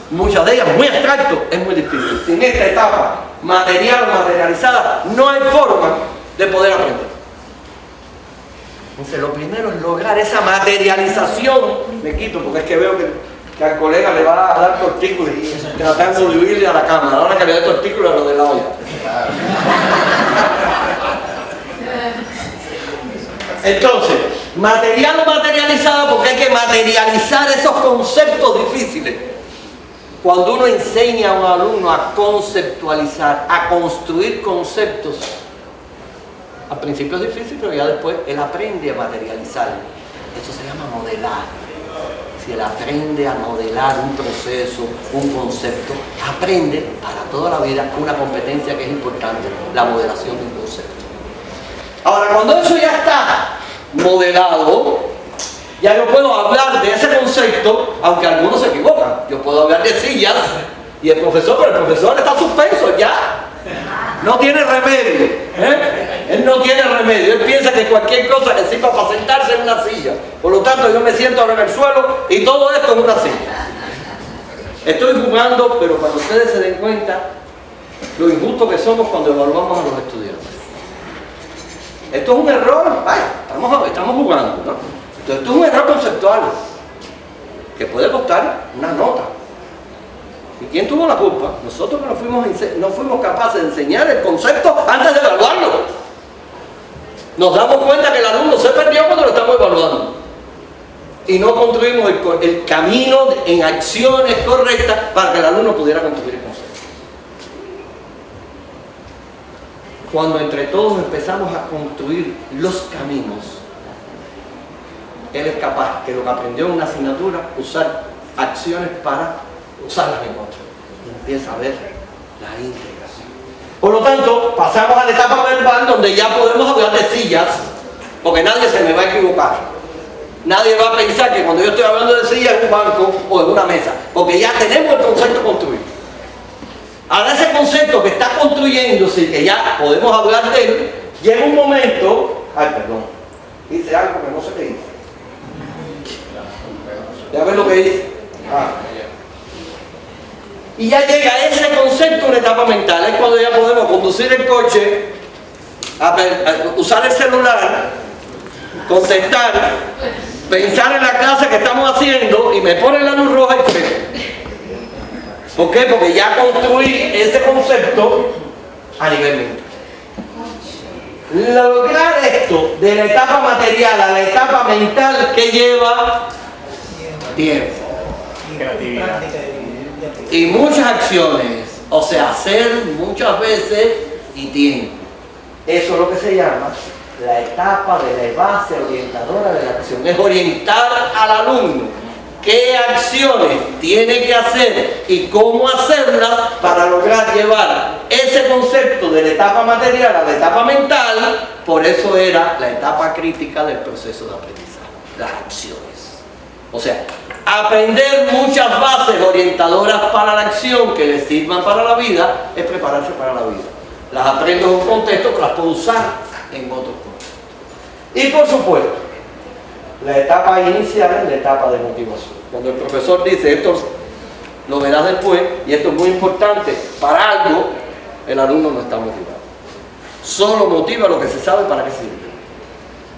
muchas de ellas muy abstractos, es muy difícil. Sin esta etapa material o materializada, no hay forma de poder aprender. Entonces, lo primero es lograr esa materialización. Me quito porque es que veo que al colega le va a dar tortícolis tratando de huirle a la cámara. Ahora que le dé tortícolis a lo de la olla. Entonces, material o materializada, porque hay que materializar esos conceptos difíciles. Cuando uno enseña a un alumno a conceptualizar, a construir conceptos, al principio es difícil, pero ya después él aprende a materializar. Eso se llama modelar. Si él aprende a modelar un proceso, un concepto, aprende para toda la vida una competencia que es importante, la modelación de un concepto. Ahora, cuando eso ya está modelado, ya yo puedo hablar de ese concepto, aunque algunos se equivocan. Yo puedo hablar de sillas y el profesor está suspenso ya. No tiene remedio, Él no tiene remedio. Él piensa que cualquier cosa le sirva para sentarse en una silla. Por lo tanto, yo me siento ahora en el suelo y todo esto en una silla. Estoy jugando, pero para que ustedes se den cuenta lo injusto que somos cuando evaluamos a los estudiantes. Esto es un error, estamos jugando, ¿no? Entonces, esto es un error conceptual que puede costar una nota. ¿Y quién tuvo la culpa? Nosotros que no fuimos capaces de enseñar el concepto antes de evaluarlo. Nos damos cuenta que el alumno se perdió cuando lo estamos evaluando. Y no construimos el camino en acciones correctas para que el alumno pudiera construir el concepto. Cuando entre todos empezamos a construir los caminos, él es capaz, que lo que aprendió en una asignatura, usar acciones para usarlas en otra. Y empieza a ver la integración. Por lo tanto, pasamos a la etapa verbal donde ya podemos hablar de sillas, porque nadie se me va a equivocar. Nadie va a pensar que cuando yo estoy hablando de sillas es un banco o en una mesa, porque ya tenemos el concepto construido. Ahora ese concepto que está construyéndose y que ya podemos hablar de él, llega un momento, hice algo que no sé qué hice. Ya ves lo que hice. Y ya llega ese concepto a una etapa mental, es cuando ya podemos conducir el coche, a usar el celular, contestar, pensar en la clase que estamos haciendo y me pone la luz roja y freno. ¿Por qué? Porque ya construí ese concepto a nivel mental. Lograr esto de la etapa material a la etapa mental, que lleva tiempo y muchas acciones, o sea, hacer muchas veces y tiempo. Eso es lo que se llama la etapa de la base orientadora de la acción. Es orientar al alumno qué acciones tiene que hacer y cómo hacerlas para lograr llevar ese concepto de la etapa material a la etapa mental. Por eso era la etapa crítica del proceso de aprendizaje, las acciones. O sea, aprender muchas bases orientadoras para la acción que les sirvan para la vida es prepararse para la vida. Las aprendo en un contexto que las puedo usar en otros contextos. Y por supuesto, la etapa inicial es la etapa de motivación. Cuando el profesor dice esto lo verás después y esto es muy importante para algo, el alumno no está motivado. Solo motiva lo que se sabe para qué sirve.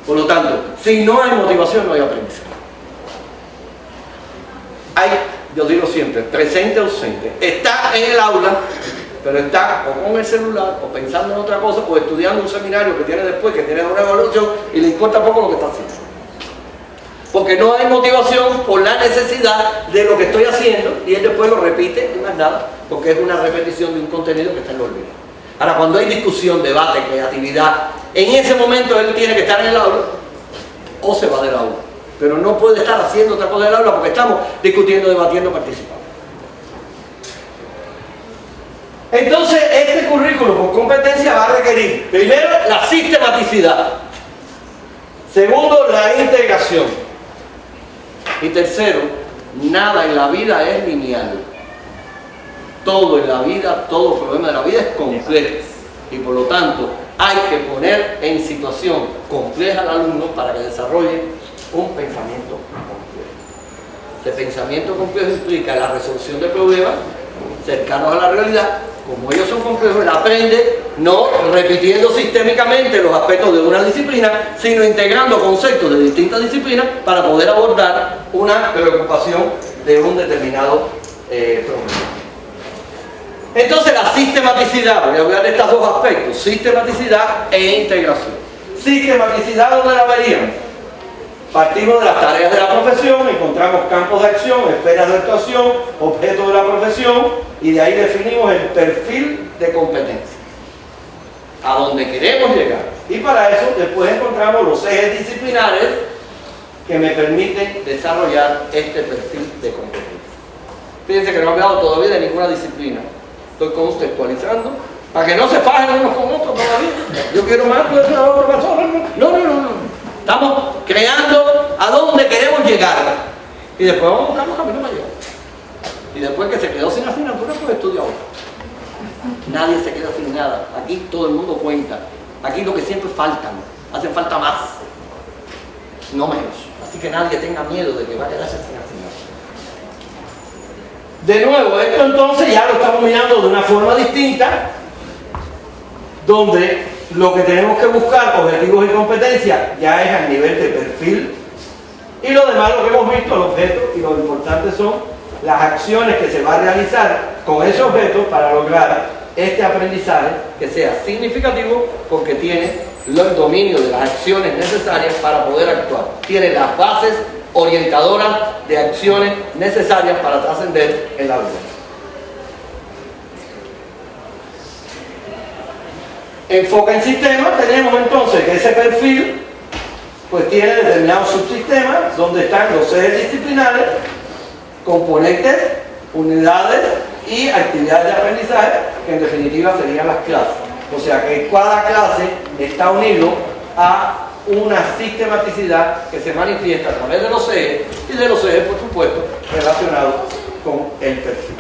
Por lo tanto, si no hay motivación, no hay aprendizaje. Yo digo siempre, presente o ausente. Está en el aula, pero está o con el celular, o pensando en otra cosa, o estudiando un seminario que tiene después, que tiene una evaluación, y le importa poco lo que está haciendo. Porque no hay motivación por la necesidad de lo que estoy haciendo, y él después lo repite y más nada, porque es una repetición de un contenido que está en el olvido. Ahora, cuando hay discusión, debate, creatividad, en ese momento él tiene que estar en el aula, o se va del aula. pero no puede estar haciendo otra cosa en el aula porque estamos discutiendo, debatiendo, participando. Entonces, este currículo por competencia va a requerir, primero, la sistematicidad. Segundo, la integración. Y tercero, nada en la vida es lineal. Todo en la vida, todo problema de la vida es complejo. Y por lo tanto, hay que poner en situación compleja al alumno para que desarrolle un pensamiento complejo. Este pensamiento complejo implica la resolución de problemas cercanos a la realidad. Como ellos son complejos, él aprende no repitiendo sistémicamente los aspectos de una disciplina, sino integrando conceptos de distintas disciplinas para poder abordar una preocupación de un determinado problema. Entonces la sistematicidad, voy a hablar de estos dos aspectos, sistematicidad e integración. Sistematicidad, ¿dónde la veríamos? Partimos de las tareas de la profesión, encontramos campos de acción, esferas de actuación, objetos de la profesión y de ahí definimos el perfil de competencia, a donde queremos llegar. Y para eso después encontramos los ejes disciplinares que me permiten desarrollar este perfil de competencia. Fíjense que no he hablado todavía de ninguna disciplina. Estoy contextualizando para que no se fajen unos con otros todavía. Yo quiero más, pues otro pastor. No. Estamos creando a dónde queremos llegar. Y después vamos a buscar los caminos para llegar. Y después que se quedó sin asignatura, pues estudia ahora. Nadie se queda sin nada. Aquí todo el mundo cuenta. Aquí lo que siempre faltan. Hacen falta más. No menos. Así que nadie tenga miedo de que va a quedarse sin asignatura. De nuevo, esto entonces ya lo estamos mirando de una forma distinta, donde lo que tenemos que buscar, objetivos y competencias, ya es al nivel de perfil, y lo demás, lo que hemos visto, el objeto, y lo importante son las acciones que se va a realizar con ese objeto para lograr este aprendizaje que sea significativo, porque tiene el dominio de las acciones necesarias para poder actuar, tiene las bases orientadoras de acciones necesarias para trascender en la vida. Enfoque en sistemas, tenemos entonces que ese perfil pues tiene determinados subsistemas donde están los ejes disciplinares, componentes, unidades y actividades de aprendizaje, que en definitiva serían las clases. O sea que cada clase está unido a una sistematicidad que se manifiesta a través de los ejes y de los ejes, por supuesto, relacionados con el perfil.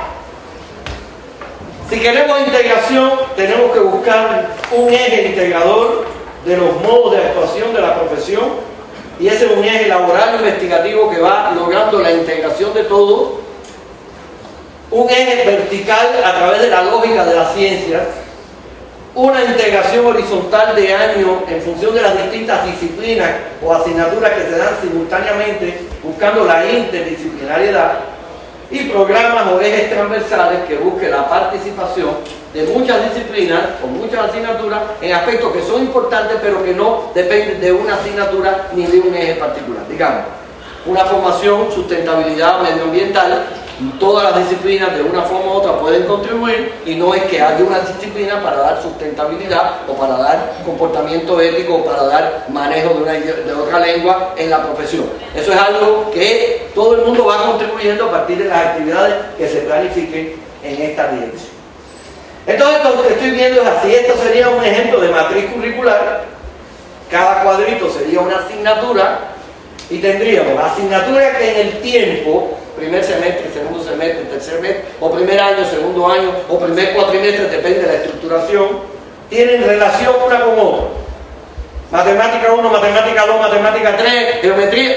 Si queremos integración, tenemos que buscar un eje integrador de los modos de actuación de la profesión, y ese es un eje laboral investigativo que va logrando la integración de todo, un eje vertical a través de la lógica de la ciencia, una integración horizontal de año en función de las distintas disciplinas o asignaturas que se dan simultáneamente, buscando la interdisciplinariedad, y programas o ejes transversales que busquen la participación de muchas disciplinas o muchas asignaturas en aspectos que son importantes pero que no dependen de una asignatura ni de un eje particular. Digamos, una formación, sustentabilidad medioambiental, todas las disciplinas de una forma u otra pueden contribuir, y no es que haya una disciplina para dar sustentabilidad o para dar comportamiento ético o para dar manejo de otra lengua en la profesión. Eso es algo que todo el mundo va contribuyendo a partir de las actividades que se planifiquen en esta dirección. Entonces lo que estoy viendo es así. Esto sería un ejemplo de matriz curricular. Cada cuadrito sería una asignatura y tendríamos la asignatura que en el tiempo, primer semestre, segundo semestre, tercer mes, o primer año, segundo año, o primer cuatrimestre, depende de la estructuración, tienen relación una con otra. Matemática 1, matemática 2, matemática 3, geometría,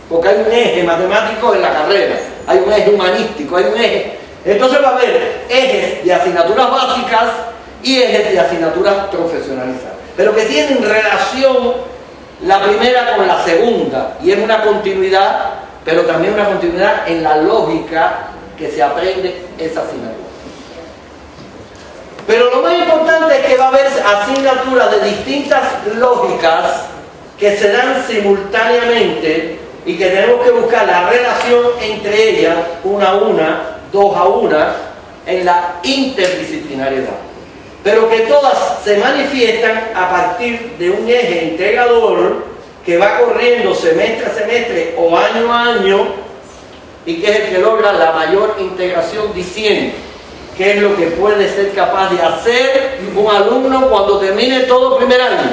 porque hay un eje matemático en la carrera, hay un eje humanístico, hay un eje. Entonces va a haber ejes de asignaturas básicas y ejes de asignaturas profesionalizadas, pero que tienen relación la primera con la segunda, y es una continuidad, pero también una continuidad en la lógica que se aprende esa asignatura. Pero lo más importante es que va a haber asignaturas de distintas lógicas que se dan simultáneamente y que tenemos que buscar la relación entre ellas, una a una, dos a una, en la interdisciplinariedad. Pero que todas se manifiestan a partir de un eje integrador que va corriendo semestre a semestre o año a año y que es el que logra la mayor integración diciendo qué es lo que puede ser capaz de hacer un alumno cuando termine todo primer año,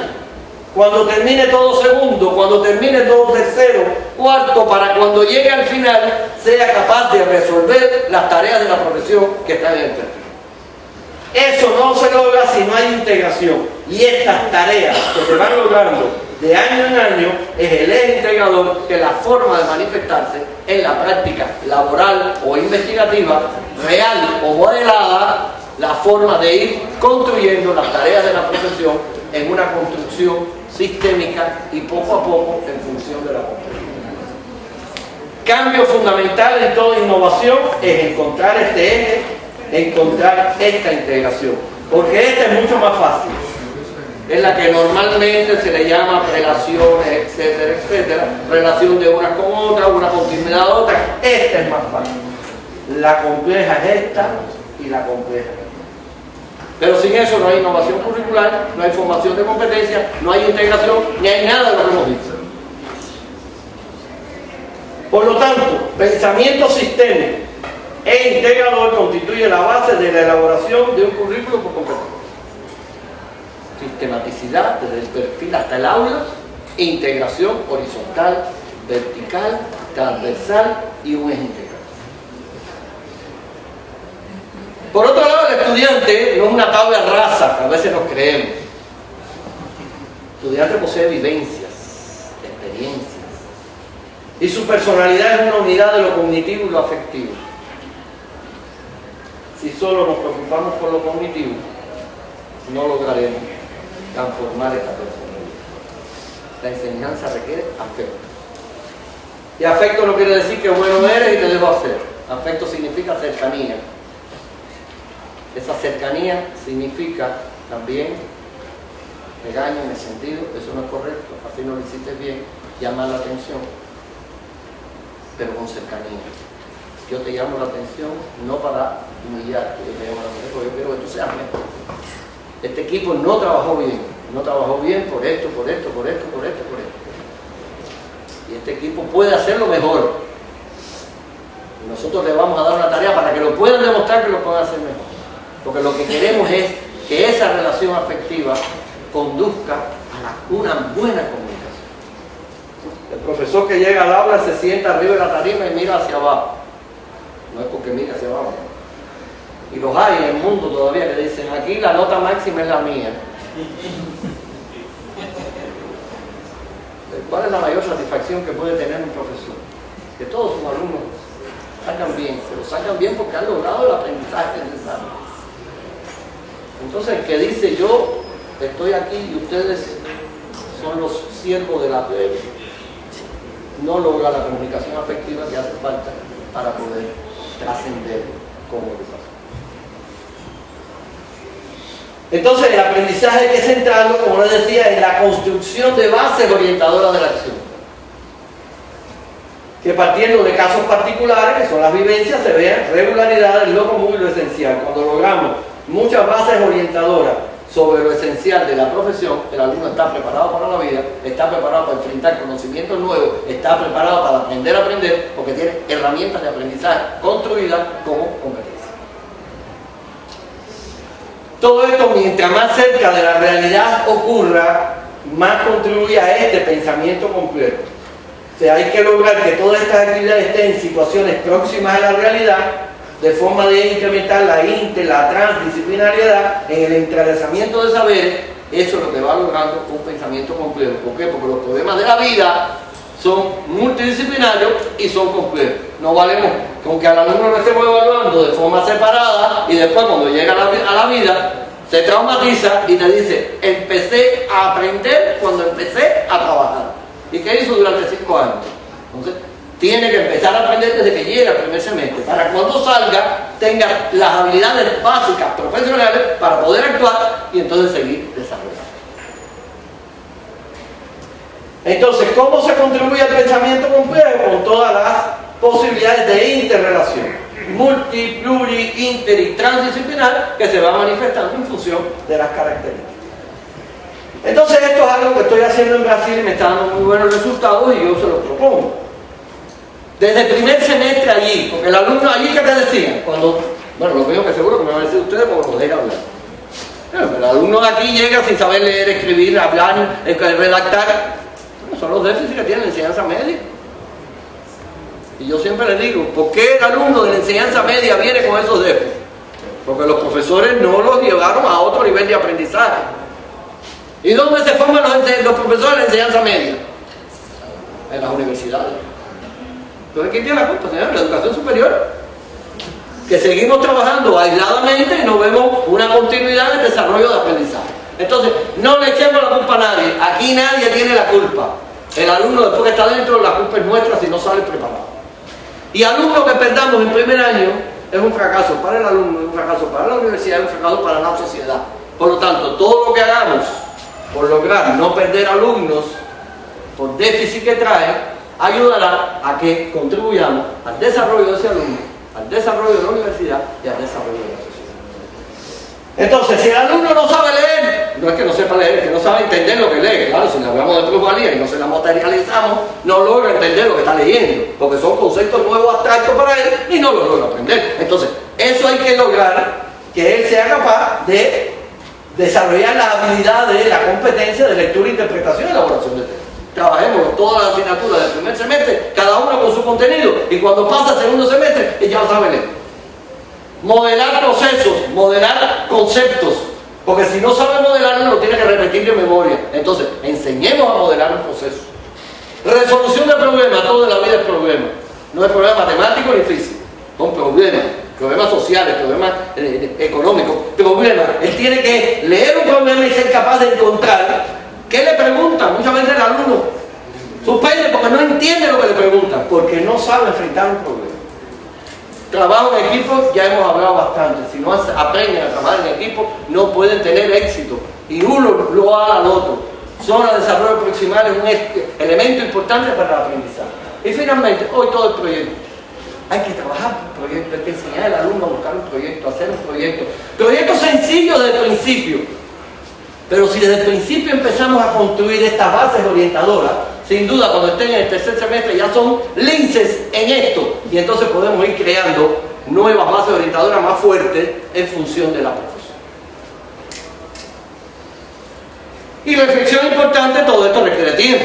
cuando termine todo segundo, cuando termine todo tercero, cuarto, para cuando llegue al final sea capaz de resolver las tareas de la profesión que están en el perfil. Eso no se logra si no hay integración, y estas tareas que se van logrando de año en año es el eje integrador, que es la forma de manifestarse en la práctica laboral o investigativa, real o modelada, la forma de ir construyendo las tareas de la profesión en una construcción sistémica y poco a poco en función de la complejidad. Cambio fundamental en toda innovación es encontrar este eje, encontrar esta integración, porque esta es mucho más fácil. Es la que normalmente se le llama relaciones, etcétera, etcétera, relación de una con otra, una continuidad de otra. Esta es más fácil. La compleja es esta y la compleja es esta. Pero sin eso no hay innovación curricular, no hay formación de competencias, no hay integración, ni hay nada de lo que hemos dicho. Por lo tanto, pensamiento sistémico e integrador constituye la base de la elaboración de un currículo por competencia. Sistematicidad desde el perfil hasta el aula, integración horizontal, vertical, transversal y un eje integral. Por otro lado, el estudiante no es una tabla rasa, que a veces nos creemos. El estudiante posee vivencias, experiencias, y su personalidad es una unidad de lo cognitivo y lo afectivo. Si solo nos preocupamos por lo cognitivo, no lograremos transformar esta personalidad. La enseñanza requiere afecto. Y afecto no quiere decir que bueno eres y te dejo hacer. Afecto significa cercanía. Esa cercanía significa también regaño en el sentido, eso no es correcto, así no lo hiciste bien, llamar la atención, pero con cercanía. Yo te llamo la atención no para humillarte, yo te llamo la atención porque yo quiero que tú seas mejor. Este equipo no trabajó bien por esto, por esto, por esto, por esto, por esto. Y este equipo puede hacerlo mejor. Y nosotros le vamos a dar una tarea para que lo puedan demostrar que lo puedan hacer mejor. Porque lo que queremos es que esa relación afectiva conduzca a una buena comunicación. El profesor que llega al aula se sienta arriba de la tarima y mira hacia abajo. No es porque mira hacia abajo. Y los hay en el mundo todavía que dicen, aquí la nota máxima es la mía. ¿Cuál es la mayor satisfacción que puede tener un profesor? Que todos sus alumnos salgan bien, pero salgan bien porque han logrado el aprendizaje necesario. Entonces el que dice yo estoy aquí y ustedes son los siervos de la plebe, no logra la comunicación afectiva que hace falta para poder trascender como educación. Entonces el aprendizaje hay que centrarlo, como les decía, en la construcción de bases orientadoras de la acción. Que partiendo de casos particulares, que son las vivencias, se vean regularidades, lo común y lo esencial. Cuando logramos muchas bases orientadoras sobre lo esencial de la profesión, el alumno está preparado para la vida, está preparado para enfrentar conocimientos nuevos, está preparado para aprender a aprender, porque tiene herramientas de aprendizaje construidas como competencia. Todo esto, mientras más cerca de la realidad ocurra, más contribuye a este pensamiento completo. O sea, hay que lograr que todas estas actividades estén en situaciones próximas a la realidad, de forma de incrementar la transdisciplinariedad en el entrelazamiento de saberes. Eso es lo que va logrando un pensamiento complejo. ¿Por qué? Porque los problemas de la vida son multidisciplinarios y son complejos. No valemos con que al alumno lo estemos evaluando de forma separada y después cuando llega a la vida se traumatiza y te dice, empecé a aprender cuando empecé a trabajar. ¿Y qué hizo durante 5 años? Entonces, tiene que empezar a aprender desde que llega al primer semestre, para cuando salga tenga las habilidades básicas profesionales para poder actuar y entonces seguir desarrollando. Entonces, ¿cómo se contribuye al pensamiento complejo? Con todas las posibilidades de interrelación, multi, pluri, inter y transdisciplinar, que se va manifestando en función de las características. Entonces esto es algo que estoy haciendo en Brasil y me está dando muy buenos resultados y yo se los propongo. Desde el primer semestre allí, porque el alumno allí, ¿qué te decían? Cuando, bueno, lo mismo que seguro que me van a decir ustedes porque los deja hablar. Pero el alumno de aquí llega sin saber leer, escribir, hablar, redactar. Bueno, son los déficits que tiene la enseñanza media. Y yo siempre les digo, ¿por qué el alumno de la enseñanza media viene con esos déficits? Porque los profesores no los llevaron a otro nivel de aprendizaje. ¿Y dónde se forman los profesores de la enseñanza media? En las universidades. Entonces, ¿quién tiene la culpa, señor? La educación superior. Que seguimos trabajando aisladamente y no vemos una continuidad en el desarrollo de aprendizaje. Entonces, no le echemos la culpa a nadie. Aquí nadie tiene la culpa. El alumno, después que está dentro, la culpa es nuestra si no sale preparado. Y alumno que perdamos en primer año es un fracaso para el alumno, es un fracaso para la universidad, es un fracaso para la sociedad. Por lo tanto, todo lo que hagamos por lograr no perder alumnos por déficit que trae, ayudará a que contribuyamos al desarrollo de ese alumno, al desarrollo de la universidad y al desarrollo de la sociedad. Entonces, si el alumno no sabe leer, no es que no sepa leer, es que no sabe entender lo que lee. Claro, si le hablamos de plusvalía y no se la materializamos, no logra entender lo que está leyendo, porque son conceptos nuevos, abstractos para él, y no lo logra aprender. Entonces, eso hay que lograr que él sea capaz de desarrollar la habilidad de la competencia de lectura, interpretación y elaboración de texto. Trabajemos todas las asignaturas del primer semestre, cada uno con su contenido, y cuando pasa el segundo semestre, él ya lo sabe leer. Modelar procesos, modelar conceptos, porque si no sabe modelarlo, lo tiene que repetir de memoria. Entonces, enseñemos a modelar un proceso. Resolución de problemas, todo en la vida es problema. No es problema matemático ni físico, son problemas. Problemas sociales, problemas económicos, problemas. Él tiene que leer un problema y ser capaz de encontrar qué le preguntan. Muchas veces el alumno suspende porque no entiende lo que le preguntan, porque no sabe enfrentar un problema. Trabajo en equipo, ya hemos hablado bastante. Si no aprenden a trabajar en equipo, no pueden tener éxito. Y uno lo haga al otro. Zona de desarrollo proximal es un elemento importante para el aprendizaje. Y finalmente, hoy todo el proyecto. Hay que trabajar por un proyecto, hay que enseñar al alumno a buscar un proyecto, a hacer un proyecto. Proyecto sencillo desde el principio. Pero si desde el principio empezamos a construir estas bases orientadoras, sin duda cuando estén en el tercer semestre ya son linces en esto. Y entonces podemos ir creando nuevas bases orientadoras más fuertes en función de la profesión. Y reflexión importante, todo esto requiere tiempo.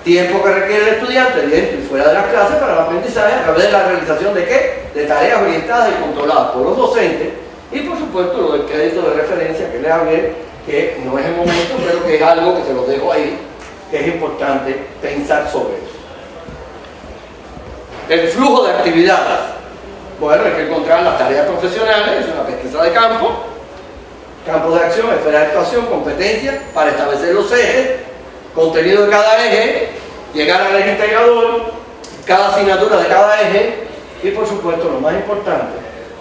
Tiempo que requiere el estudiante dentro y fuera de las clases para el aprendizaje a través de la realización de ¿qué? De tareas orientadas y controladas por los docentes y por supuesto lo del crédito de referencia que les hablé, que no es el momento, pero que es algo que se los dejo ahí, que es importante pensar sobre eso. El flujo de actividades. Bueno, hay que encontrar las tareas profesionales, es una pesquisa de campo, campos de acción, esfera de actuación, competencia, para establecer los ejes, contenido de cada eje, llegar al eje integrador, cada asignatura de cada eje y por supuesto lo más importante,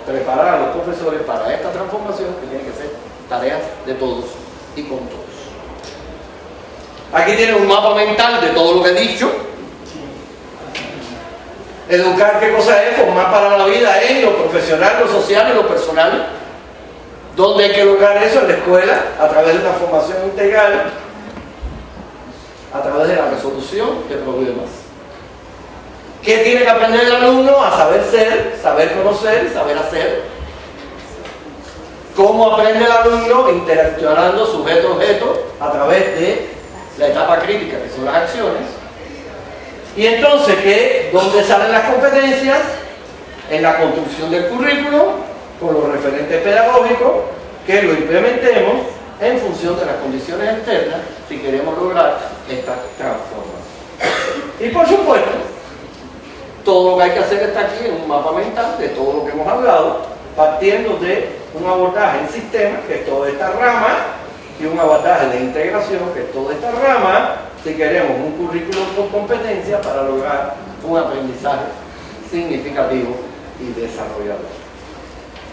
preparar a los profesores para esta transformación que tiene que ser tareas de todos y con todos. Aquí tienen un mapa mental de todo lo que he dicho. Educar, ¿qué cosa es? Formar para la vida en lo profesional, lo social y lo personal. ¿Dónde hay que lograr eso? En la escuela, a través de una formación integral, a través de la resolución de problemas. ¿Qué tiene que aprender el alumno? A saber ser, saber conocer y saber hacer. ¿Cómo aprende el alumno? Interaccionando sujeto-objeto a través de la etapa crítica, que son las acciones. Y entonces, ¿dónde salen las competencias? En la construcción del currículo, con los referentes pedagógicos, que lo implementemos en función de las condiciones externas si queremos lograr esta transformación. Y por supuesto, todo lo que hay que hacer está aquí en un mapa mental de todo lo que hemos hablado, partiendo de un abordaje en sistemas, que es toda esta rama, y un abordaje de integración, que es toda esta rama, si queremos un currículum con competencia para lograr un aprendizaje significativo y desarrollador.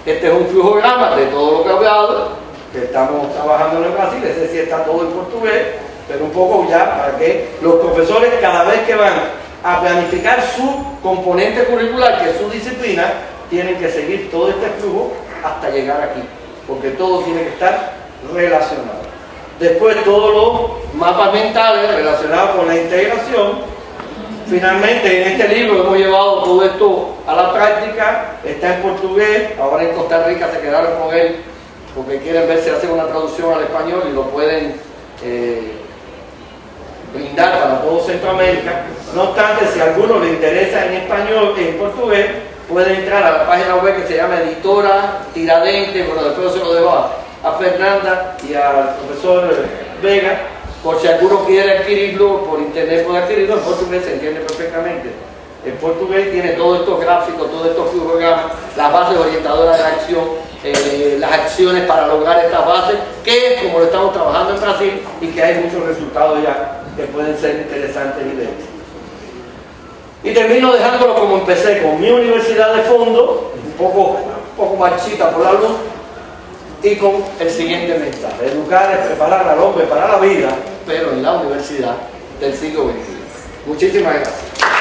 Este es un flujograma de todo lo que he hablado, que estamos trabajando en Brasil, ese sí está todo en portugués, pero un poco ya para que los profesores cada vez que van a planificar su componente curricular, que es su disciplina, tienen que seguir todo este flujo hasta llegar aquí, porque todo tiene que estar relacionado. Después todos los mapas mentales relacionados con la integración. Finalmente, en este libro hemos llevado todo esto a la práctica, está en portugués, ahora en Costa Rica se quedaron con él porque quieren ver si hacen una traducción al español y lo pueden brindar para todo Centroamérica. No obstante, si a alguno le interesa en español, en portugués, puede entrar a la página web que se llama Editora Tiradentes. Bueno, después se lo dejo a Fernanda y al profesor Vega, por si alguno quiere adquirirlo, por internet puede adquirirlo. En portugués se entiende perfectamente. En portugués tiene todos estos gráficos, todos estos flujogramas, las bases orientadoras de la acción, las acciones para lograr estas bases, que es como lo estamos trabajando en Brasil y que hay muchos resultados ya que pueden ser interesantes y de éxito. Y termino dejándolo como empecé, con mi universidad de fondo, un poco marchita por la luz, y con el siguiente mensaje: educar es preparar al hombre para la vida, pero en la universidad del siglo XXI. Muchísimas gracias.